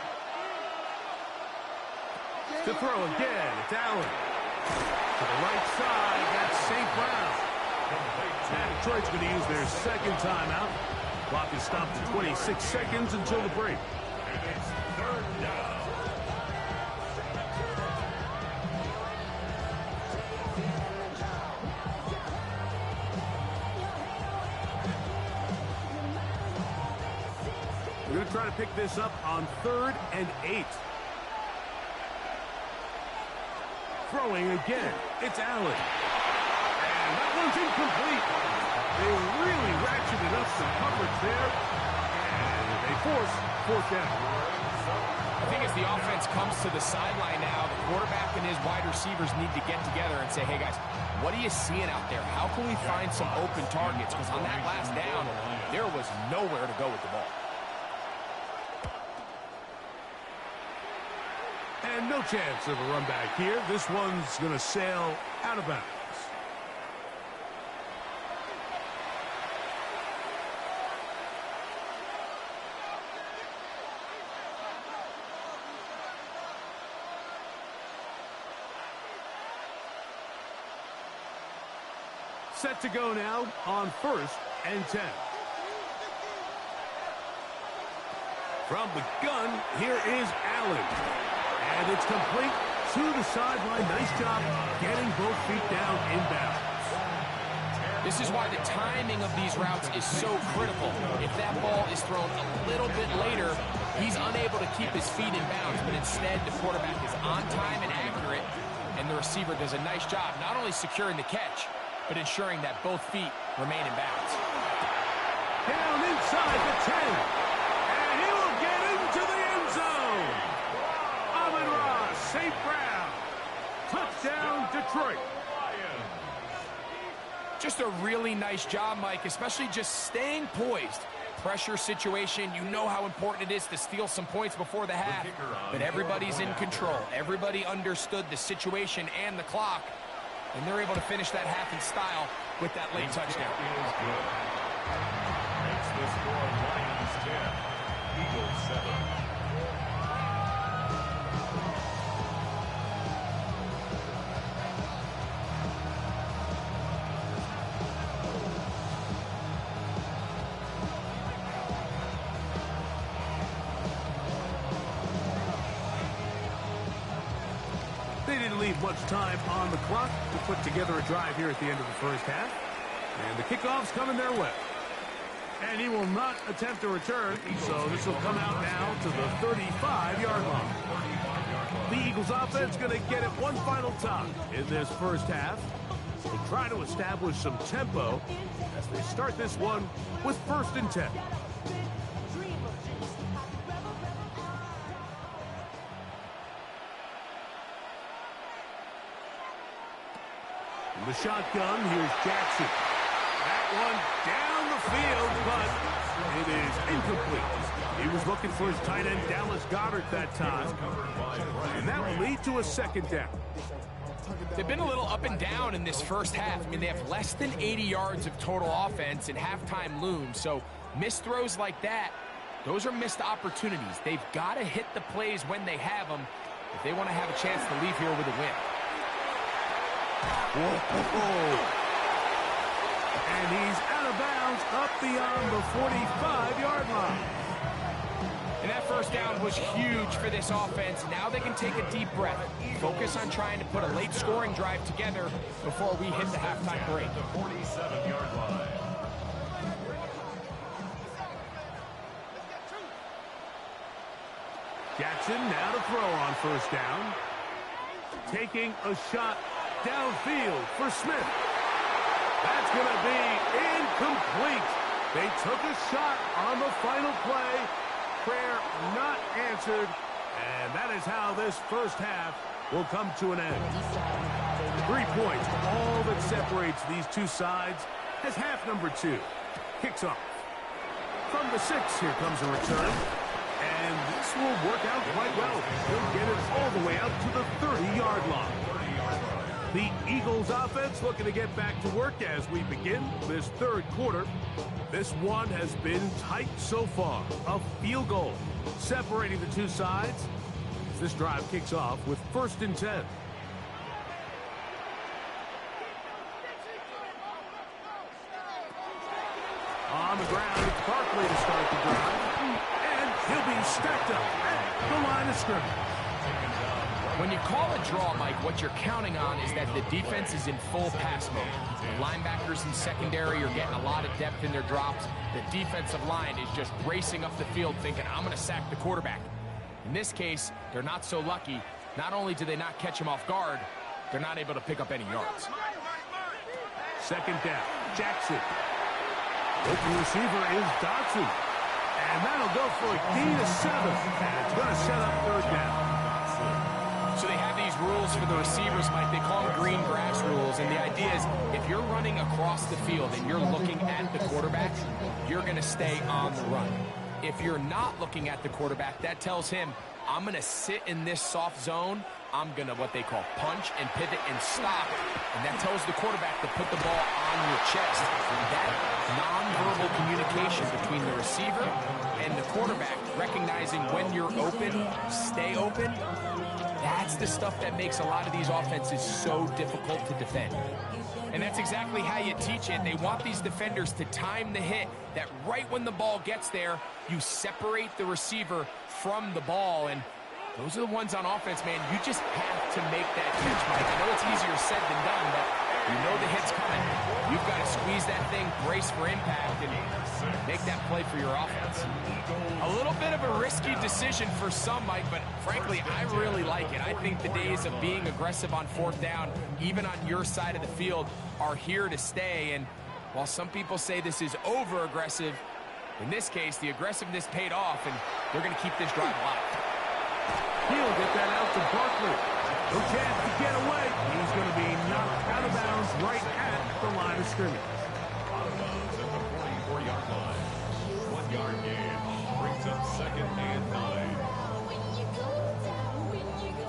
To throw again, it's Allen. To the right side, that's St. Brown. And Detroit's going to use their second timeout. Clock is stopped at 26 seconds until the break. And it's third down. We're going to try to pick this up on 3rd and 8. Throwing again, it's Allen. And that one's incomplete. They really ratcheted up some coverage there. And they force 4th down. I think as the offense comes to the sideline now, the quarterback and his wide receivers need to get together and say, hey, guys, what are you seeing out there? How can we find some open targets? Because on that last down, there was nowhere to go with the ball. And no chance of a run back here. This one's going to sail out of bounds. Set to go now on 1st and 10. From the gun, here is Allen. And it's complete to the sideline. Nice job getting both feet down inbounds. This is why the timing of these routes is so critical. If that ball is thrown a little bit later, he's unable to keep his feet in bounds, but instead the quarterback is on time and accurate, and the receiver does a nice job not only securing the catch, but ensuring that both feet remain in bounds. Down inside the 10. And he will get into the end zone. Amon-Ra St. Brown. Touchdown, Detroit. Just a really nice job, Mike, especially just staying poised. Pressure situation, you know how important it is to steal some points before the half, but everybody's in control. Everybody understood the situation and the clock, and they're able to finish that half in style with that late touchdown. Makes the score Lions 10, Eagles 7. They didn't leave much time on the clock to put together a drive here at the end of the first half. And the kickoff's coming their way. And he will not attempt a return, so this will come out now to the 35-yard line. The Eagles offense going to get it one final time in this first half. They'll try to establish some tempo as they start this one with 1st and 10. The shotgun, here's Jackson. That one down the field, but it is incomplete. He was looking for his tight end, Dallas Goedert, that time. And that will lead to a 2nd down. They've been a little up and down in this first half. I mean, they have less than 80 yards of total offense and halftime looms. So missed throws like that, those are missed opportunities. They've got to hit the plays when they have them if they want to have a chance to leave here with a win. Whoa. And he's out of bounds up beyond the 45-yard line. And that first down was huge for this offense. Now they can take a deep breath, focus on trying to put a late scoring drive together before we hit the halftime break. The 47-yard line. Jackson now to throw on first down. Taking a shot downfield for Smith. That's going to be incomplete. They took a shot on the final play. Prayer not answered. And that is how this first half will come to an end. 3 points, all that separates these two sides, as half number 2 kicks off. From the 6, here comes a return. And this will work out quite well. He'll get it all the way out to the 30-yard line. The Eagles offense looking to get back to work as we begin this third quarter. This one has been tight so far. A field goal separating the two sides. This drive kicks off with 1st and 10. On the ground, it's Barkley to start the drive. And he'll be stacked up at the line of scrimmage. When you call a draw, Mike, what you're counting on is that the defense is in full pass mode. The linebackers in secondary are getting a lot of depth in their drops. The defensive line is just racing up the field thinking, I'm going to sack the quarterback. In this case, they're not so lucky. Not only do they not catch him off guard, they're not able to pick up any yards. 2nd down, Jackson. Open receiver is Dodson. And that'll go for a gain of 7. And it's going to set up 3rd down. So they have these rules for the receivers, Mike. They call them green grass rules. And the idea is if you're running across the field and you're looking at the quarterback, you're going to stay on the run. If you're not looking at the quarterback, that tells him, I'm going to sit in this soft zone. I'm going to what they call punch and pivot and stop. And that tells the quarterback to put the ball on your chest. And that nonverbal communication between the receiver and the quarterback, recognizing when you're open, stay open, that's the stuff that makes a lot of these offenses so difficult to defend. And that's exactly how you teach it. They want these defenders to time the hit, that right when the ball gets there, you separate the receiver from the ball. And those are the ones on offense, man. You just have to make that catch, Mike. I know it's easier said than done, but you know the hit's coming. You've got to squeeze that thing, brace for impact, and make that play for your offense. A little bit of a risky decision for some, Mike, but frankly, I really like it. I think the days of being aggressive on 4th down, even on your side of the field, are here to stay. And while some people say this is over-aggressive, in this case, the aggressiveness paid off, and they're going to keep this drive alive. He'll get that out to Barkley. No chance to get away. He's going to be knocked out of bounds right at the line of scrimmage. At the 44-yard line. 1-yard gain brings up 2nd and 9.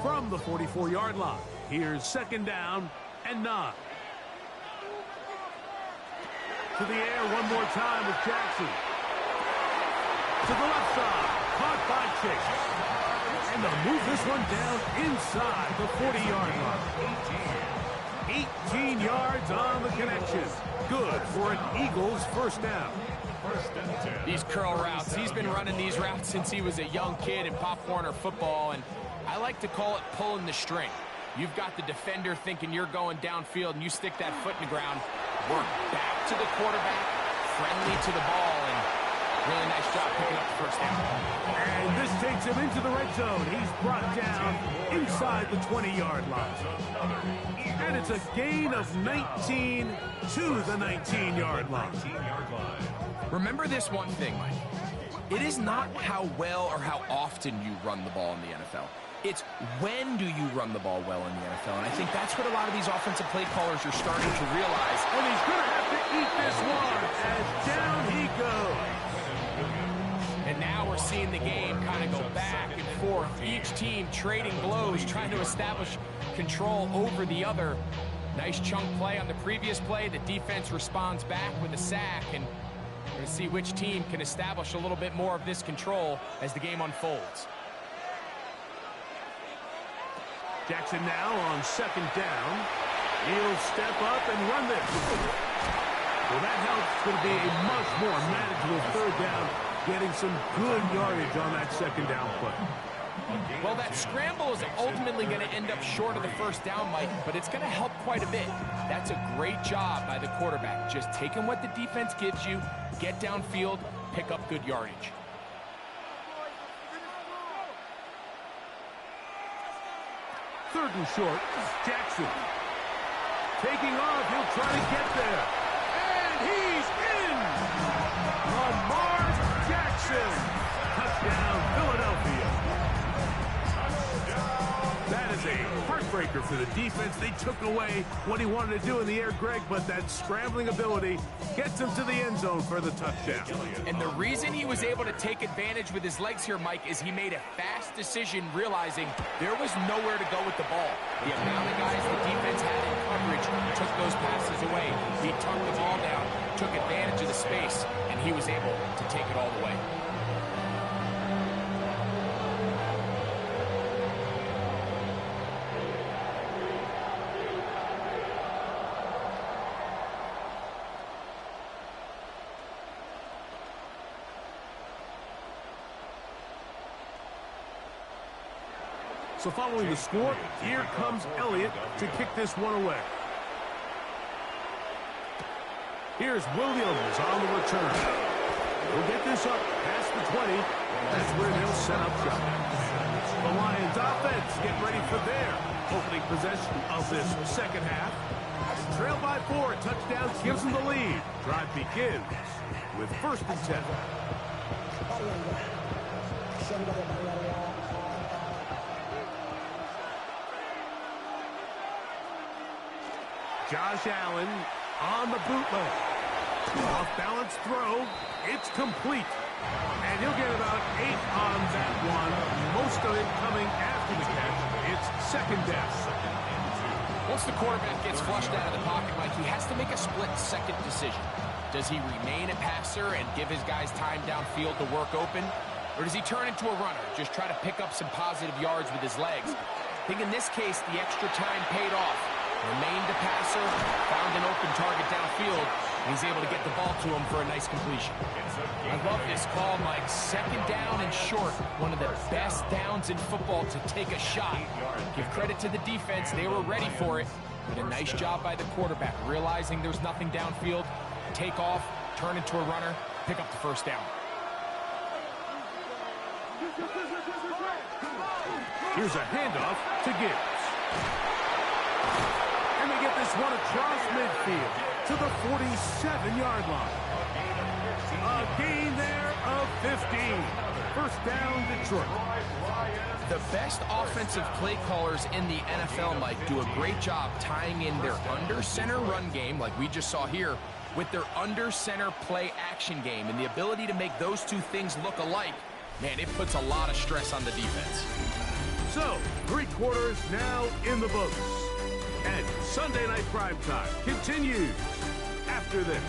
From the 44-yard line, here's 2nd down and 9. To the air one more time with Jackson. To the left side, caught by Chase. And they'll move this one down inside the 40-yard line. 18 yards on the connection. Good for an Eagles 1st down. These curl routes, he's been running these routes since he was a young kid in Pop Warner football, and I like to call it pulling the string. You've got the defender thinking you're going downfield, and you stick that foot in the ground, work back to the quarterback, friendly to the ball, and really nice job picking up the 1st down. And this takes him into the red zone. He's brought down inside the 20-yard line. And it's a gain of 19 to the 19-yard line. Remember this one thing, Mike. It is not how well or how often you run the ball in the NFL. It's when do you run the ball well in the NFL. And I think that's what a lot of these offensive play callers are starting to realize. And he's going to have to eat this one as down he goes. And now we're seeing the game kind of go back and forth. Each team trading blows, trying to establish control over the other. Nice chunk play on the previous play. The defense responds back with a sack. And we're going to see which team can establish a little bit more of this control as the game unfolds. Jackson now on 2nd down. He'll step up and run this. Well, that helps. It's going to be a much more manageable 3rd down. Getting some good yardage on that 2nd down play. Well, that scramble is ultimately going to end up short of the 1st down, Mike, but it's going to help quite a bit. That's a great job by the quarterback. Just taking what the defense gives you, get downfield, pick up good yardage. Third and short. Jackson. Taking off. He'll try to get there. And he's in! Lamar Jackson. Touchdown, Philadelphia. That is a heartbreaker for the defense. They took away what he wanted to do in the air, Greg, but that scrambling ability gets him to the end zone for the touchdown. And the reason he was able to take advantage with his legs here, Mike, is he made a fast decision realizing there was nowhere to go with the ball. The amount of guys the defense had in coverage took those passes away. He tucked the ball down, took advantage of the space, and he was able to take it all the way. So following the score, here comes Elliott to kick this one away. Here's Williams on the return. He'll get this up past the 20. That's where they'll set up shop. The Lions offense get ready for their opening possession of this second half. Trail by 4, touchdown gives them the lead. Drive begins with 1st and 10. Josh Allen on the bootleg. Off-balance throw. It's complete. And he'll get about 8 on that one. Most of it coming after the catch. It's 2nd down. Once the quarterback gets flushed out of the pocket, Mike, he has to make a split-second decision. Does he remain a passer and give his guys time downfield to work open? Or does he turn into a runner, just try to pick up some positive yards with his legs? I think in this case, the extra time paid off. Remained a passer, found an open target downfield, and he's able to get the ball to him for a nice completion. I love this call, Mike. 2nd down and short. One of the best downs in football to take a shot. Give credit to the defense. They were ready for it. But a nice job by the quarterback, realizing there's nothing downfield. Take off, turn into a runner, pick up the 1st down. Here's a handoff to Gibbs. And they get this one across midfield to the 47-yard line. A gain there of 15. 1st down, Detroit. The best offensive play callers in the NFL, Mike, do a great job tying in their under-center run game, like we just saw here, with their under-center play action game. And the ability to make those two things look alike, man, it puts a lot of stress on the defense. So, 3 quarters now in the books. And Sunday Night Primetime continues after this.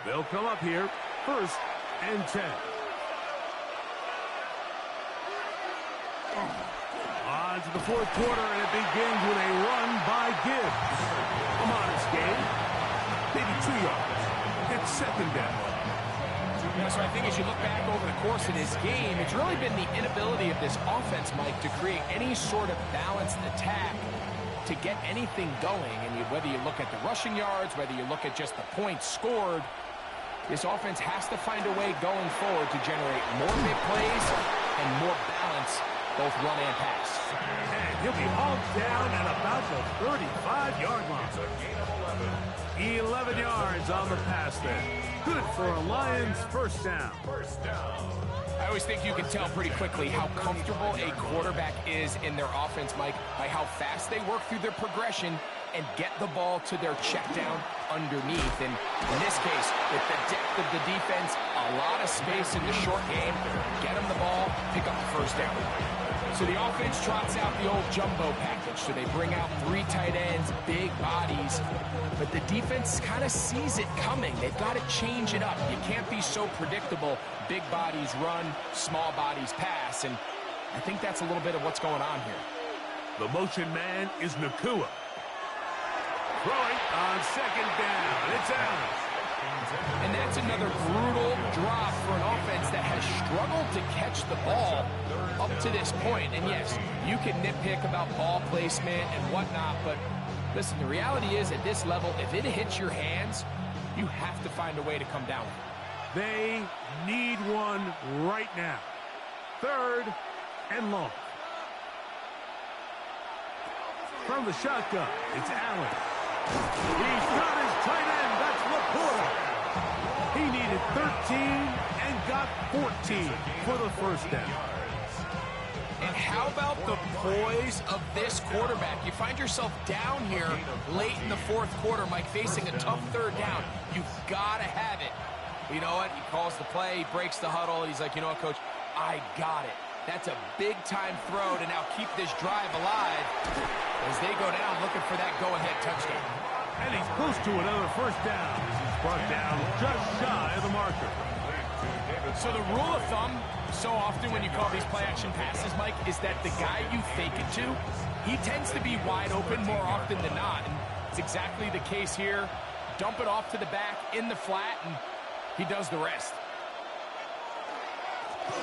They'll come up here, 1st and 10. On to the 4th quarter, and it begins with a run by Gibbs. A modest gain, maybe 2 yards. It's 2nd down. Yeah, so I think as you look back over the course of this game, it's really been the inability of this offense, Mike, to create any sort of balanced attack to get anything going. And whether you look at the rushing yards, whether you look at just the points scored, this offense has to find a way going forward to generate more big plays and more balance, both run and pass. And he'll be hauled down at about the 35-yard line. 11 yards on the pass there. Good for a Lions 1st down. I always think you can tell pretty quickly how comfortable a quarterback is in their offense, Mike, by how fast they work through their progression and get the ball to their check down underneath. And in this case, with the depth of the defense, a lot of space in the short game, get them the ball, pick up the 1st down. So the offense trots out the old jumbo package. So they bring out 3 tight ends, big bodies, but the defense kind of sees it coming. They've got to change it up. You can't be so predictable. Big bodies run, small bodies pass, and I think that's a little bit of what's going on here. The motion man is Nacua. Throwing on 2nd down. It's Allen. And that's another brutal drop for an offense that has struggled to catch the ball up to this point. And yes, you can nitpick about ball placement and whatnot, but listen, the reality is at this level, if it hits your hands, you have to find a way to come down with it. They need one right now. 3rd and long. From the shotgun, it's Allen. He's got his tight end. That's Laporta. He needed 13 and got 14 for the first down. And how about the poise of this quarterback? You find yourself down here late in the 4th quarter, Mike, facing a tough 3rd down. You've got to have it. You know what? He calls the play, he breaks the huddle, and he's like, you know what, Coach? I got it. That's a big-time throw to now keep this drive alive as they go down looking for that go-ahead touchdown. And he's close to another first down as he's brought down just shy of the marker. So the rule of thumb, so often when you call these play-action passes, Mike, is that the guy you fake it to, he tends to be wide open more often than not. And it's exactly the case here. Dump it off to the back in the flat, and he does the rest.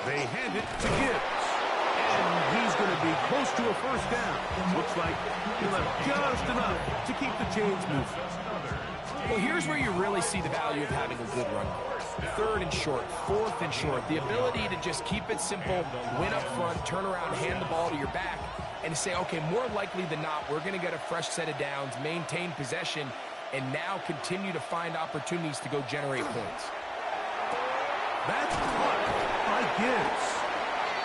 They hand it to Gibbs. And he's going to be close to a first down. Looks like he'll have just enough to keep the chains moving. Well, here's where you really see the value of having a good run. 3rd and short, 4th and short. The ability to just keep it simple, win up front, turn around, hand the ball to your back, and say, okay, more likely than not, we're going to get a fresh set of downs, maintain possession, and now continue to find opportunities to go generate points. That's caught by Gibbs.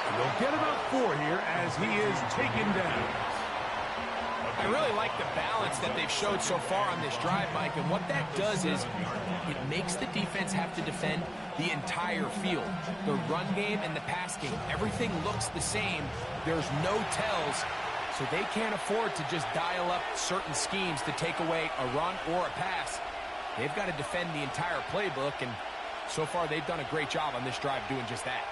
And they'll get about 4 here as he is taken down. I really like the balance that they've showed so far on this drive, Mike, and what that does is it makes the defense have to defend the entire field. The run game and the pass game, everything looks the same. There's no tells, so they can't afford to just dial up certain schemes to take away a run or a pass. They've got to defend the entire playbook, and so far they've done a great job on this drive doing just that.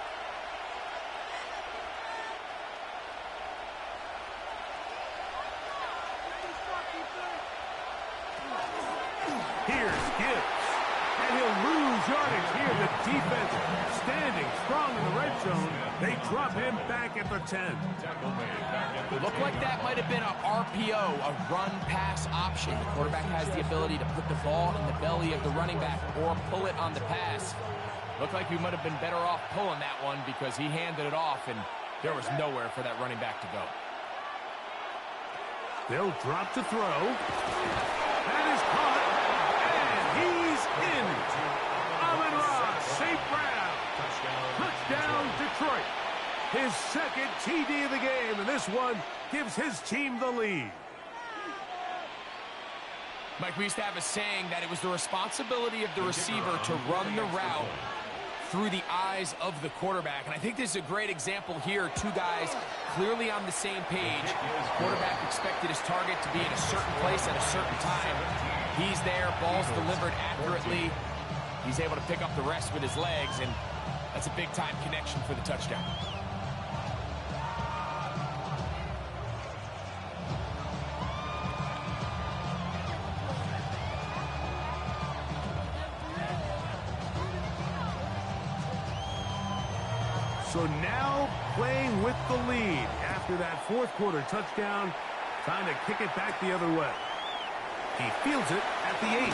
Here's Gibbs. And he'll lose yardage here. The defense standing strong in the red zone. They drop him back at the 10. Looked like that might have been a RPO, a run-pass option. The quarterback has the ability to put the ball in the belly of the running back or pull it on the pass. Looked like he might have been better off pulling that one because he handed it off, and there was nowhere for that running back to go. They'll drop to throw. That is caught. He's in. Amon-Ra St. Brown. Touchdown, Detroit. His 2nd TD of the game, and this one gives his team the lead. Mike, we used to have a saying that it was the responsibility of the receiver to run the route through the eyes of the quarterback. And I think this is a great example here. 2 guys clearly on the same page. The quarterback expected his target to be in a certain place at a certain time. He's there, ball's delivered accurately. He's able to pick up the rest with his legs, and that's a big-time connection for the touchdown. So now playing with the lead after that 4th quarter touchdown, trying to kick it back the other way. He fields it at the 8.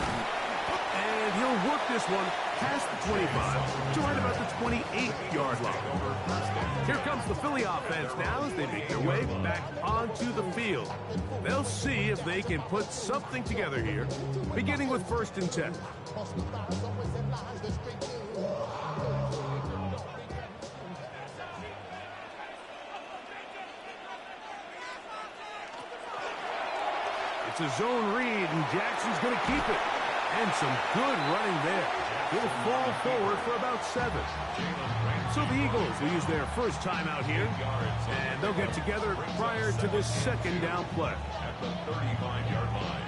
And he'll work this one past the 25 to right about the 28-yard line. Here comes the Philly offense now as they make their way back onto the field. They'll see if they can put something together here, beginning with 1st and 10. It's a zone read, and Jackson's going to keep it. And some good running there. He'll fall forward for about 7. So the Eagles will use their first timeout here, and they'll get together prior to this 2nd down play. At the 35-yard line.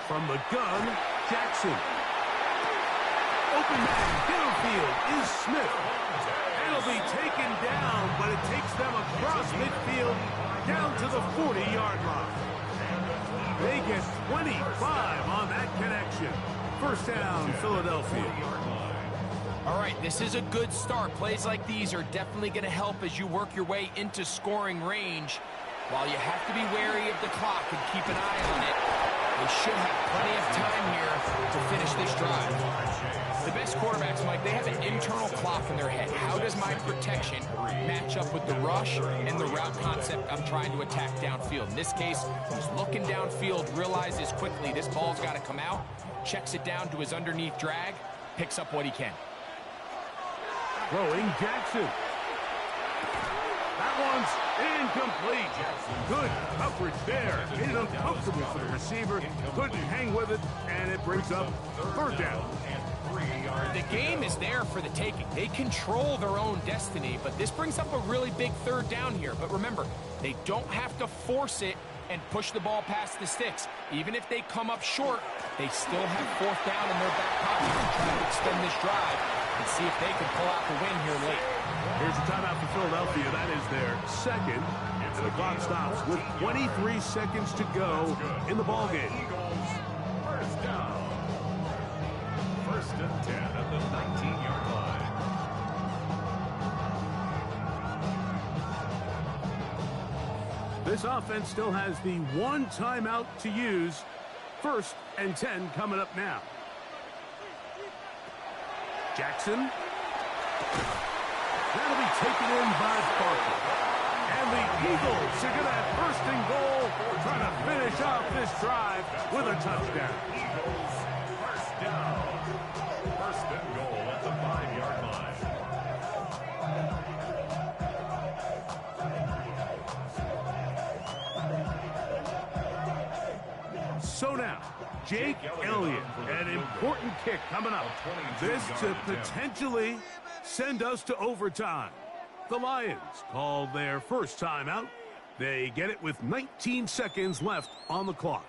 From the gun, Jackson. Open man downfield is Smith. It'll be taken down, but it takes them across midfield down to the 40-yard line. They get 25 on that connection. First down, Philadelphia. All right, this is a good start. Plays like these are definitely going to help as you work your way into scoring range. While you have to be wary of the clock and keep an eye on it, they should have plenty of time here to finish this drive. The best quarterbacks, Mike, they have an internal clock in their head. How does my protection match up with the rush and the route concept I'm trying to attack downfield? In this case, he's looking downfield, realizes quickly this ball's got to come out, checks it down to his underneath drag, picks up what he can. Throwing Jackson. That one's incomplete. Good coverage there. Made it uncomfortable for the receiver. Couldn't hang with it, and it brings up third down. The game is there for the taking. They control their own destiny, but this brings up a really big third down here. But remember, they don't have to force it and push the ball past the sticks. Even if they come up short, they still have fourth down in their back pocket to try to extend this drive and see if they can pull out the win here late. Here's a timeout for Philadelphia. That is their second. And the clock stops with 23 seconds to go in the ballgame. First down. First and 10 at the 19-yard line. This offense still has the one timeout to use. First and 10 coming up now. Jackson. That'll be taken in by Parker. And the Eagles are going to have first and goal, trying to finish off this drive with a touchdown. Eagles, first down. First and goal at the 5-yard line. So now, Jake Elliott, an important kick coming up. This to potentially send us to overtime. The Lions called their first timeout. They get it with 19 seconds left on the clock.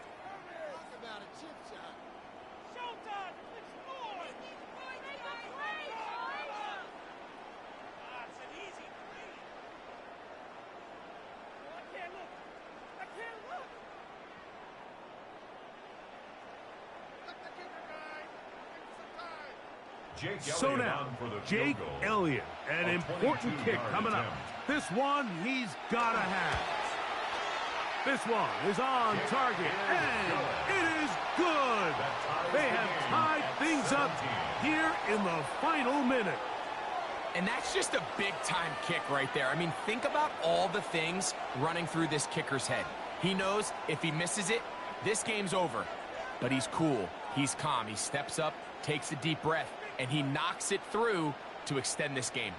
So now, Jake Elliott, an important kick coming up. This one he's got to have. This one is on target, and it is good. They have tied things up here in the final minute. And that's just a big-time kick right there. I mean, think about all the things running through this kicker's head. He knows if he misses it, this game's over. But he's cool. He's calm. He steps up, takes a deep breath, and he knocks it through to extend this game.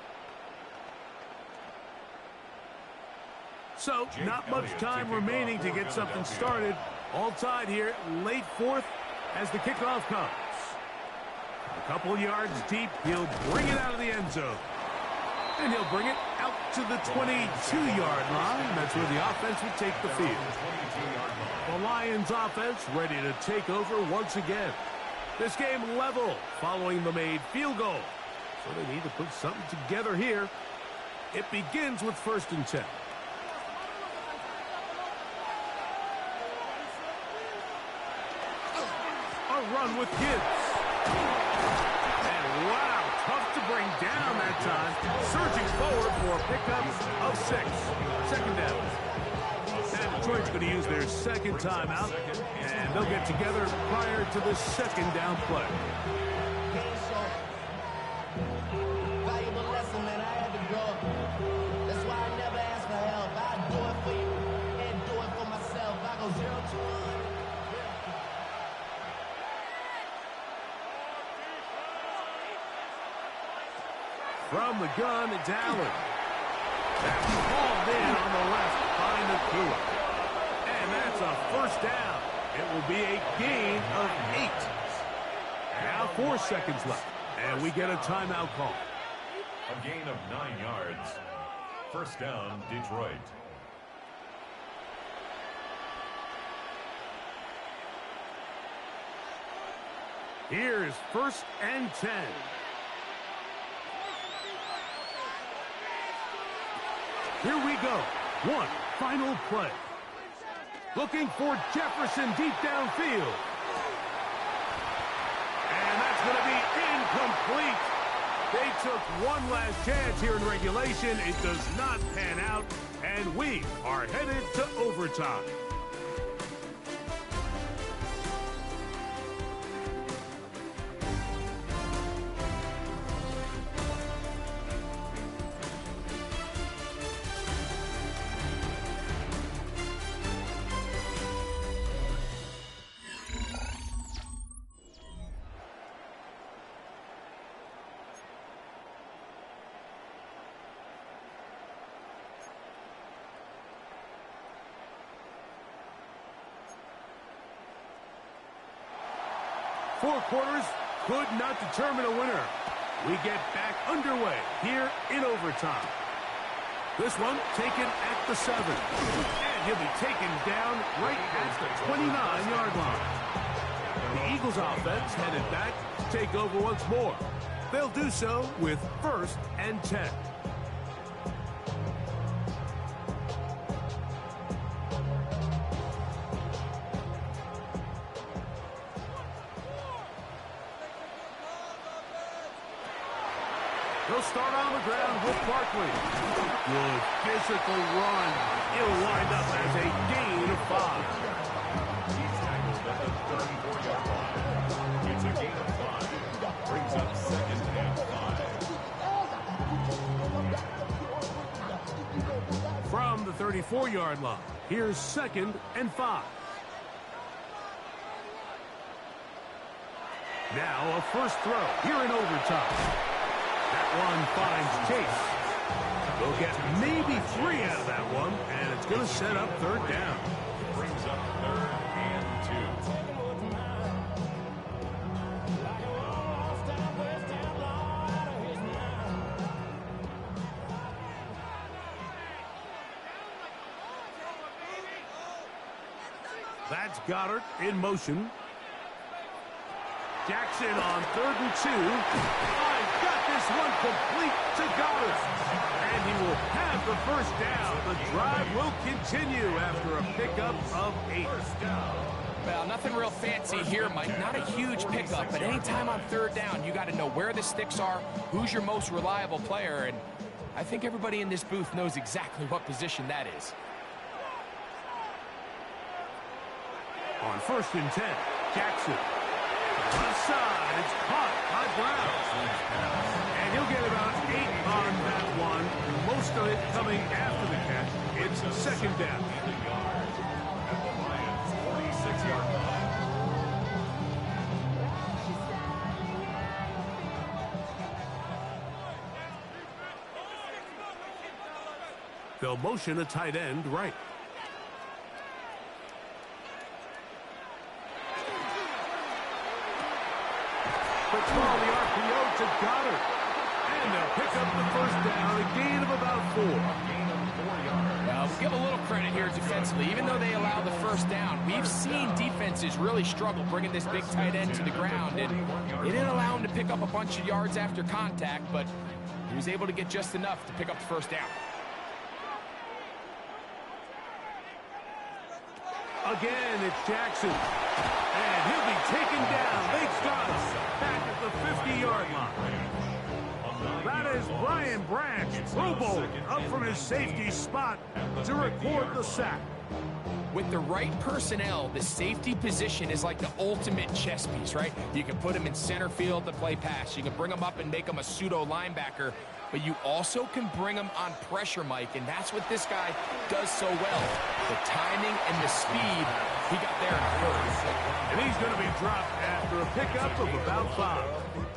So, not much time remaining to get something started. All tied here, late fourth as the kickoff comes. A couple yards deep, he'll bring it out of the end zone. And he'll bring it out to the 22-yard line. That's where the offense will take the field. The Lions offense ready to take over once again. This game level following the made field goal. So they need to put something together here. It begins with first and 10. A run with Gibbs. And wow, tough to bring down that time. Surging forward for a pickup of 6. Second down. And Detroit's going to use their second timeout, and they'll get together prior to the second down play. Valuable lesson, man. I had to grow up. That's why I never ask for help. I do it for you and do it for myself. I go 0 to 100. From the gun, it's Allen. That's hauled in on the left by Nakua. And that's a first down. It will be a gain of 8. Now 4 seconds left. And we get a timeout call. A gain of 9 yards. First down, Detroit. Here's 1st and 10. Here we go. One final play. Looking for Jefferson deep downfield. And that's going to be incomplete. They took one last chance here in regulation. It does not pan out, and we are headed to overtime. Four quarters could not determine a winner. We get back underway here in overtime. This one taken at the 7. And he'll be taken down right at the 29-yard line. The Eagles offense headed back to take over once more. They'll do so with 1st and 10. He'll start on the ground with Barkley. Good physical run. It'll wind up as a gain of 5. He's tackled at the 34-yard line. It's a gain of 5. Brings up 2nd and 5. From the 34-yard line, here's 2nd and 5. Now a first throw here in overtime. That one finds Chase. They'll get maybe 3 out of that one, and it's going to set up 3rd down. Brings up 3rd and 2. That's Goddard in motion. Jackson on 3rd and 2. I've got this one complete to Goddard. And he will have the 1st down. The drive will continue after a pickup of 8. Well, nothing real fancy here, Mike. Not a huge pickup, but anytime on 3rd down, you got to know where the sticks are, who's your most reliable player, and I think everybody in this booth knows exactly what position that is. On 1st and 10, Jackson. Left side, it's caught by Brown. And he'll get about 8 on that one. Most of it coming after the catch. It's 2nd down. At the Lions' 46-yard line. They'll motion a tight end right. Quick throw on the RPO to Goddard. And they'll pick up the 1st down, a gain of about 4. Gain of 4 yards. Now, we'll give a little credit here defensively. Even though they allow the 1st down, we've seen defenses really struggle bringing this big tight end to the ground. And it didn't allow him to pick up a bunch of yards after contact, but he was able to get just enough to pick up the 1st down. Again, it's Jackson. And he'll be taken down. They got him back at the 50-yard line. That is Brian Branch, Pro Bowl, up from his safety spot to record the sack. With the right personnel, the safety position is like the ultimate chess piece, right? You can put him in center field to play pass. You can bring him up and make him a pseudo linebacker, but you also can bring him on pressure, Mike, and that's what this guy does so well. The timing and the speed, he got there in a hurry. And he's going to be dropped after a pickup of about 5.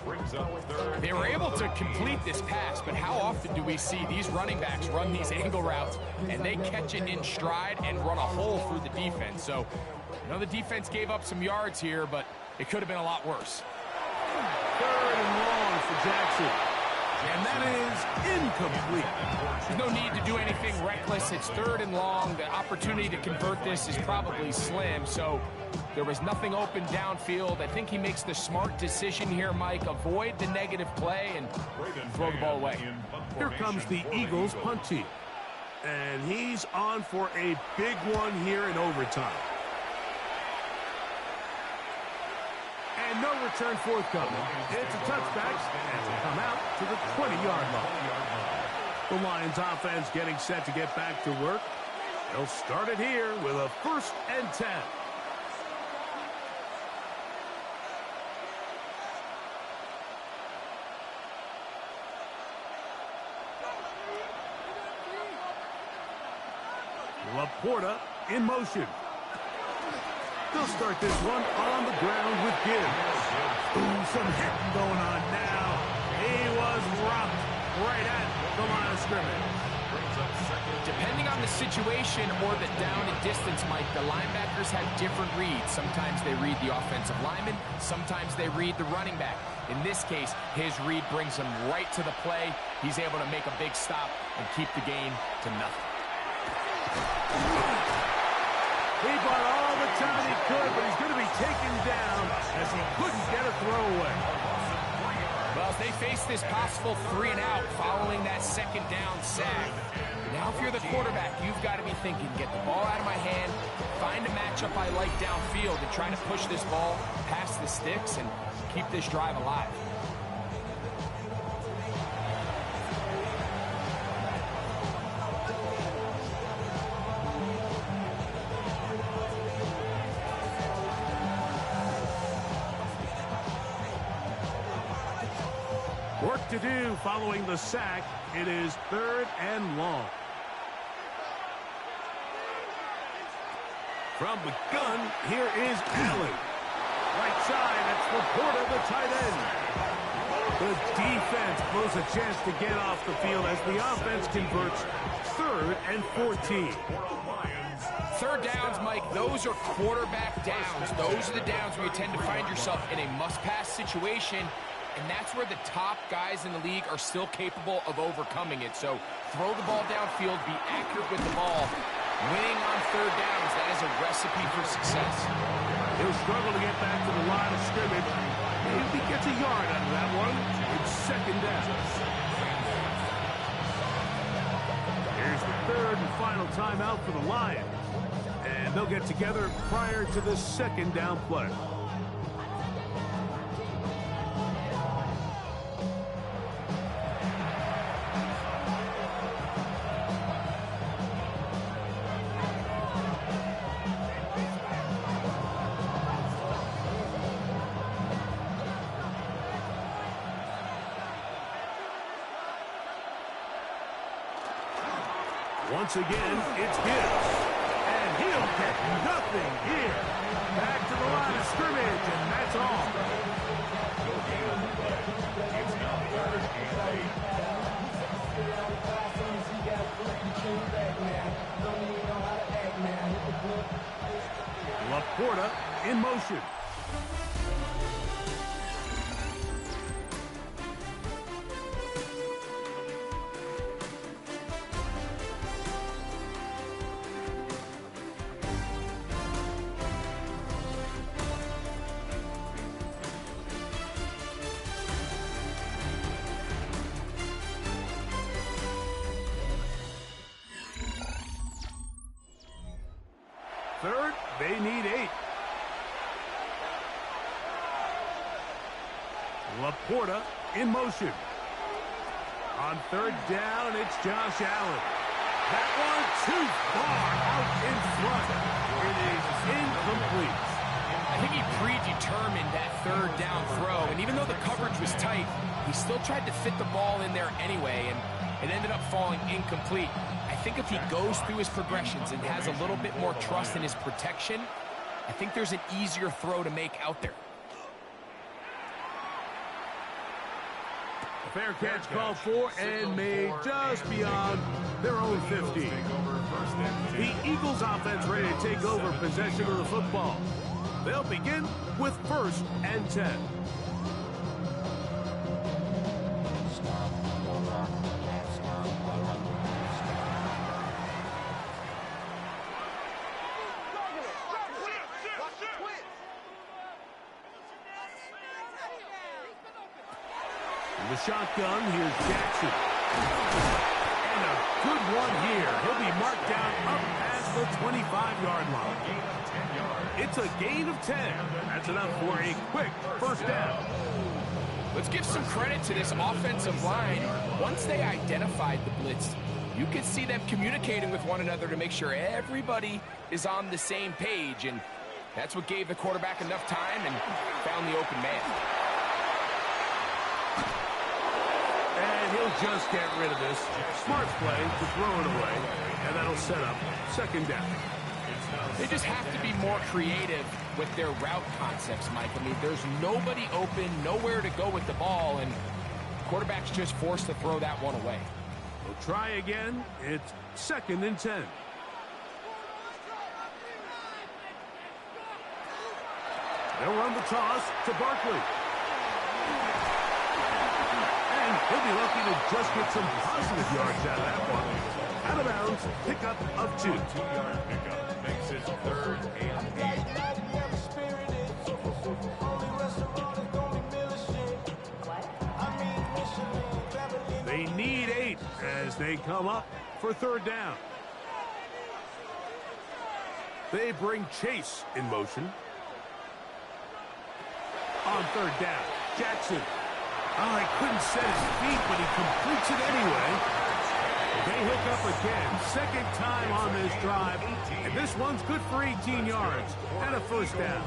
Brings up 3rd. They were able to complete this pass, but how often do we see these running backs run these angle routes and they catch it in stride and run a hole through the defense? So, I know the defense gave up some yards here, but it could have been a lot worse. 3rd and long for Jackson. And that is incomplete. There's no need to do anything reckless. It's 3rd and long. The opportunity to convert this is probably slim. So There was nothing open downfield. I think he makes the smart decision here, Mike. Avoid the negative play and throw the ball away. Here comes the Eagles punt team. And he's on for a big one here in overtime. And no return forthcoming. It's a touchback, and will come out to the 20-yard line. The Lions offense getting set to get back to work. They'll start it here with a 1st and 10. Laporta in motion. They'll start this one on the ground with Gibbs. Ooh, some hitting going on now. He was rocked right at the line of scrimmage. Depending on the situation or the down and distance, Mike, the linebackers have different reads. Sometimes they read the offensive lineman. Sometimes they read the running back. In this case, his read brings him right to the play. He's able to make a big stop and keep the gain to nothing. He bought all the time he could, but he's going to be taken down as he couldn't get a throwaway. Well, as they face this possible 3-and-out following that 2nd down sack, now if you're the quarterback, you've got to be thinking, get the ball out of my hand, find a matchup I like downfield, and try to push this ball past the sticks and keep this drive alive. Work to do following the sack. It is 3rd and long. From the gun, here is Allen. Right side, that's Laporta, the tight end. The defense blows a chance to get off the field as the offense converts 3rd and 14. 3rd downs, Mike, those are quarterback downs. Those are the downs where you tend to find yourself in a must-pass situation, and that's where the top guys in the league are still capable of overcoming it. So throw the ball downfield, be accurate with the ball. Winning on 3rd downs, that is a recipe for success. He'll struggle to get back to the line of scrimmage. Maybe he gets a yard out of that one. It's 2nd down. Here's the 3rd and final timeout for the Lions. And they'll get together prior to the 2nd down play. Once again, it's Gibbs. And he'll get nothing here. Back to the line of scrimmage, and that's all. Laporta in motion. Third, they need 8. Laporta in motion. On 3rd down, it's Josh Allen. That one too far out in front. It is incomplete. I think he predetermined that 3rd down throw, and even though the coverage was tight, he still tried to fit the ball in there anyway, and it ended up falling incomplete. I think if he goes through his progressions and has a little bit more trust in his protection, I think there's an easier throw to make out there. A fair catch called for and made just beyond their own 50. The Eagles offense ready to take over possession of the football. They'll begin with 1st and 10. the shotgun, here's Jackson. And a good one here. He'll be marked down up past the 25-yard line. It's a gain of 10. That's enough for a quick first down. Let's give some credit to this offensive line. Once they identified the blitz, you could see them communicating with one another to make sure everybody is on the same page, and that's what gave the quarterback enough time and found the open man. And he'll just get rid of this. Smart play to throw it away, and that'll set up second down. They just have to be more creative with their route concepts, Mike. I mean, there's nobody open, nowhere to go with the ball, and quarterback's just forced to throw that one away. We'll try again. It's second and 10. They'll run the toss to Barkley. And he'll be lucky to just get some positive yards out of that one. Out of bounds, pickup of 2. 2-yard pickup makes it third and 8. They need 8 as they come up for third down. They bring Chase in motion. On third down, Jackson. Oh, he couldn't set his feet, but he completes it anyway. They hook up again, second time on this drive, and this one's good for 18 yards and a first down.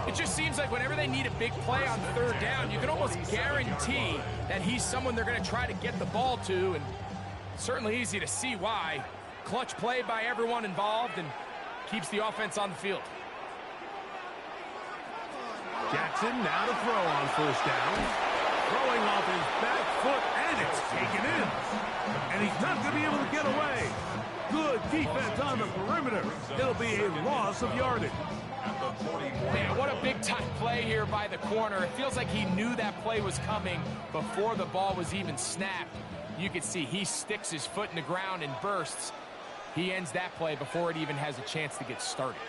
It just seems like whenever they need a big play on third down, you can almost guarantee that he's someone they're going to try to get the ball to, and certainly easy to see why. Clutch play by everyone involved and keeps the offense on the field. Jackson now to throw on first down. Throwing off his back foot, and it's taken in. And he's not going to be able to get away. Good defense on the perimeter. It'll be a loss of yardage. Man, what a big-time play here by the corner. It feels like he knew that play was coming before the ball was even snapped. You can see he sticks his foot in the ground and bursts. He ends that play before it even has a chance to get started.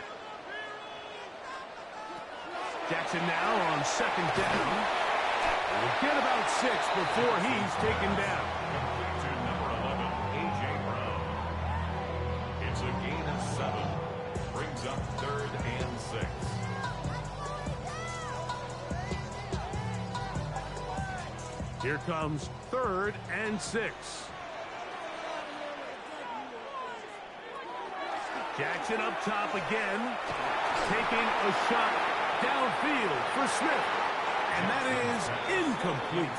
Jackson now on second down. We'll get about 6 before he's taken down. To number 11, A.J. Brown. It's a gain of 7. Brings up third and 6. Here comes third and 6. Jackson up top again. Taking a shot downfield for Smith. And that is incomplete.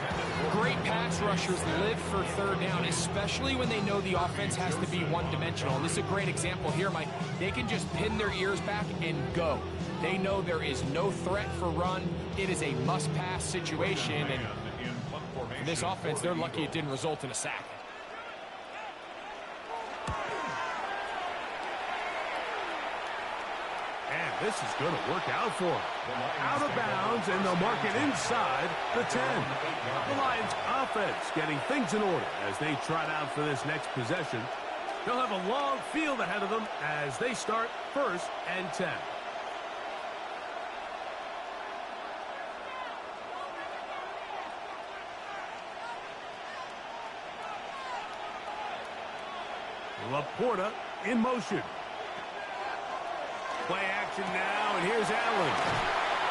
Great pass rushers live for third down, especially when they know the offense has to be one-dimensional. And this is a great example here, Mike. They can just pin their ears back and go. They know there is no threat for run. It is a must-pass situation. And for this offense, they're lucky it didn't result in a sack. This is going to work out for him. Out of bounds, and they'll mark it inside the 10. The Lions offense getting things in order as they trot out for this next possession. They'll have a long field ahead of them as they start first and 10. Laporta in motion. Play action now, and here's Allen.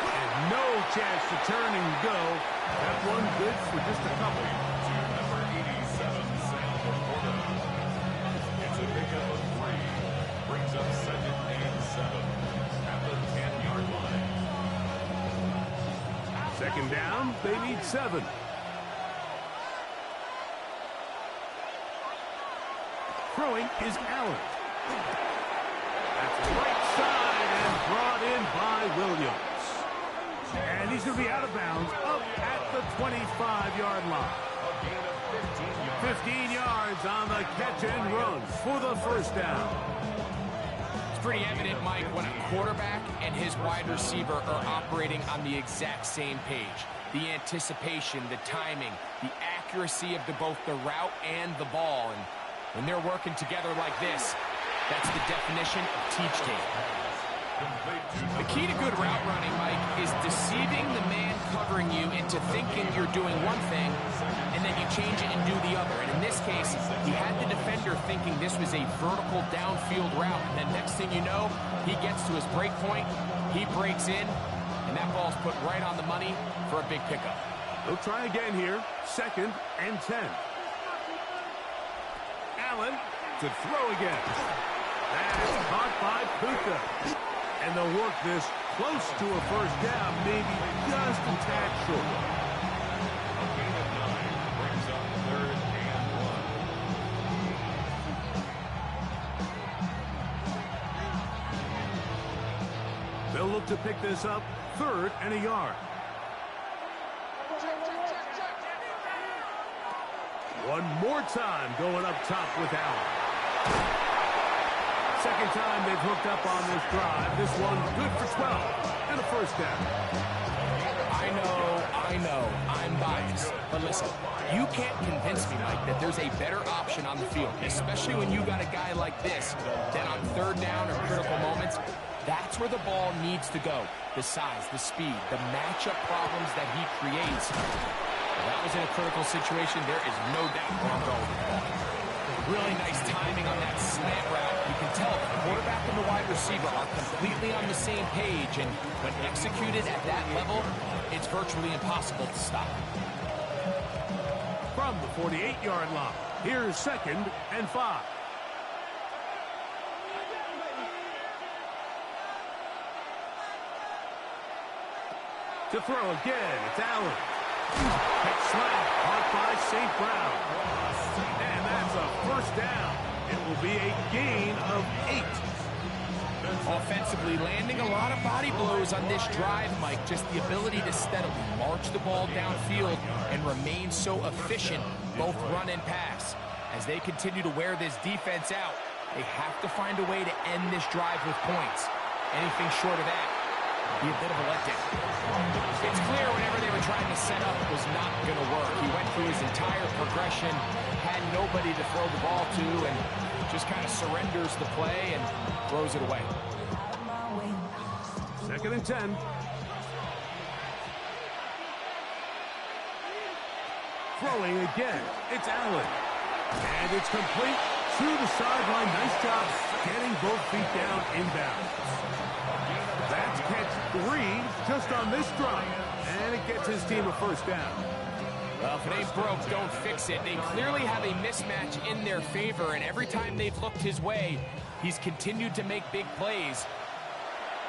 And no chance to turn and go. That one good for just a couple. To number 87, Sam Laporta. It's a pickup of 3. Brings up second and 7 at the 10-yard line. Second down, they need 7. Throwing is Allen. That's right side and brought in by Williams. And he's going to be out of bounds up at the 25-yard line. 15 yards on the catch and run for the first down. It's pretty evident, Mike, when a quarterback and his wide receiver are operating on the exact same page. The anticipation, the timing, the accuracy of both the route and the ball. And when they're working together like this, that's the definition of teach tape. The key to good route running, Mike, is deceiving the man covering you into thinking you're doing one thing, and then you change it and do the other. And in this case, he had the defender thinking this was a vertical downfield route. And then next thing you know, he gets to his break point, he breaks in, and that ball's put right on the money for a big pickup. They'll try again here. 2nd and 10. Allen to throw again. That's caught by Puka. And they'll work this close to a first down, maybe just a tad short. A gain of 9 brings up 3rd and 1. They'll look to pick this up 3rd and a yard. One more time going up top with Allen. Second time they've hooked up on this drive. This one good for 12 and a first down. I know, I'm biased. But listen, you can't convince me, Mike, that there's a better option on the field, especially when you got a guy like this, that on 3rd down or critical moments, that's where the ball needs to go. The size, the speed, the matchup problems that he creates. If that was in a critical situation, there is no doubt where I'm going with the ball. Really nice timing on that slant route. You can tell the quarterback and the wide receiver are completely on the same page, and when executed at that level, it's virtually impossible to stop. From the 48-yard line, here's 2nd and 5. To throw again, it's Allen. Pick slap, caught by St. Brown. And that's a first down. It will be a gain of 8. Offensively, landing a lot of body blows on this drive, Mike. Just the ability to steadily march the ball downfield and remain so efficient, both run and pass. As they continue to wear this defense out, they have to find a way to end this drive with points. Anything short of that would be a bit of a letdown. It's clear whenever they were trying to set up, it was not going to work. He went through his entire progression, had nobody to throw the ball to, and just kind of surrenders the play and throws it away. 2nd and 10. Throwing again, it's Allen. And it's complete to the sideline. Nice job getting both feet down inbounds. That's catch 3 just on this drive. And it gets his team a first down. Well, if it ain't broke, don't fix it. They clearly have a mismatch in their favor, and every time they've looked his way, he's continued to make big plays.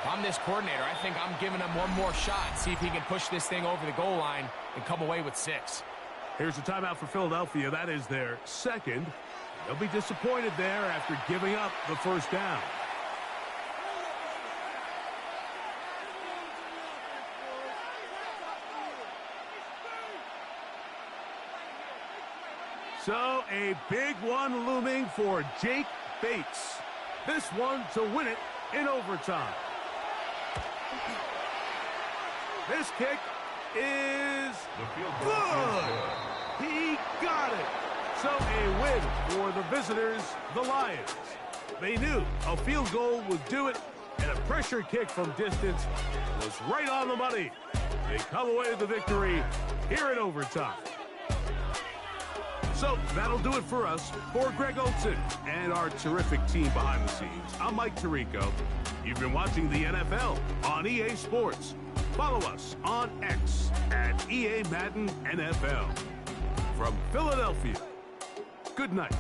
If I'm this coordinator, I think I'm giving him one more shot, see if he can push this thing over the goal line and come away with 6. Here's a timeout for Philadelphia. That is their 2nd. They'll be disappointed there after giving up the first down. So a big one looming for Jake Bates. This one to win it in overtime. This kick is good. He got it. So a win for the visitors, the Lions. They knew a field goal would do it, and a pressure kick from distance was right on the money. They come away with the victory here in overtime. So that'll do it for us. For Greg Olsen and our terrific team behind the scenes, I'm Mike Tirico. You've been watching the NFL on EA Sports. Follow us on X at EA Madden NFL. From Philadelphia, good night.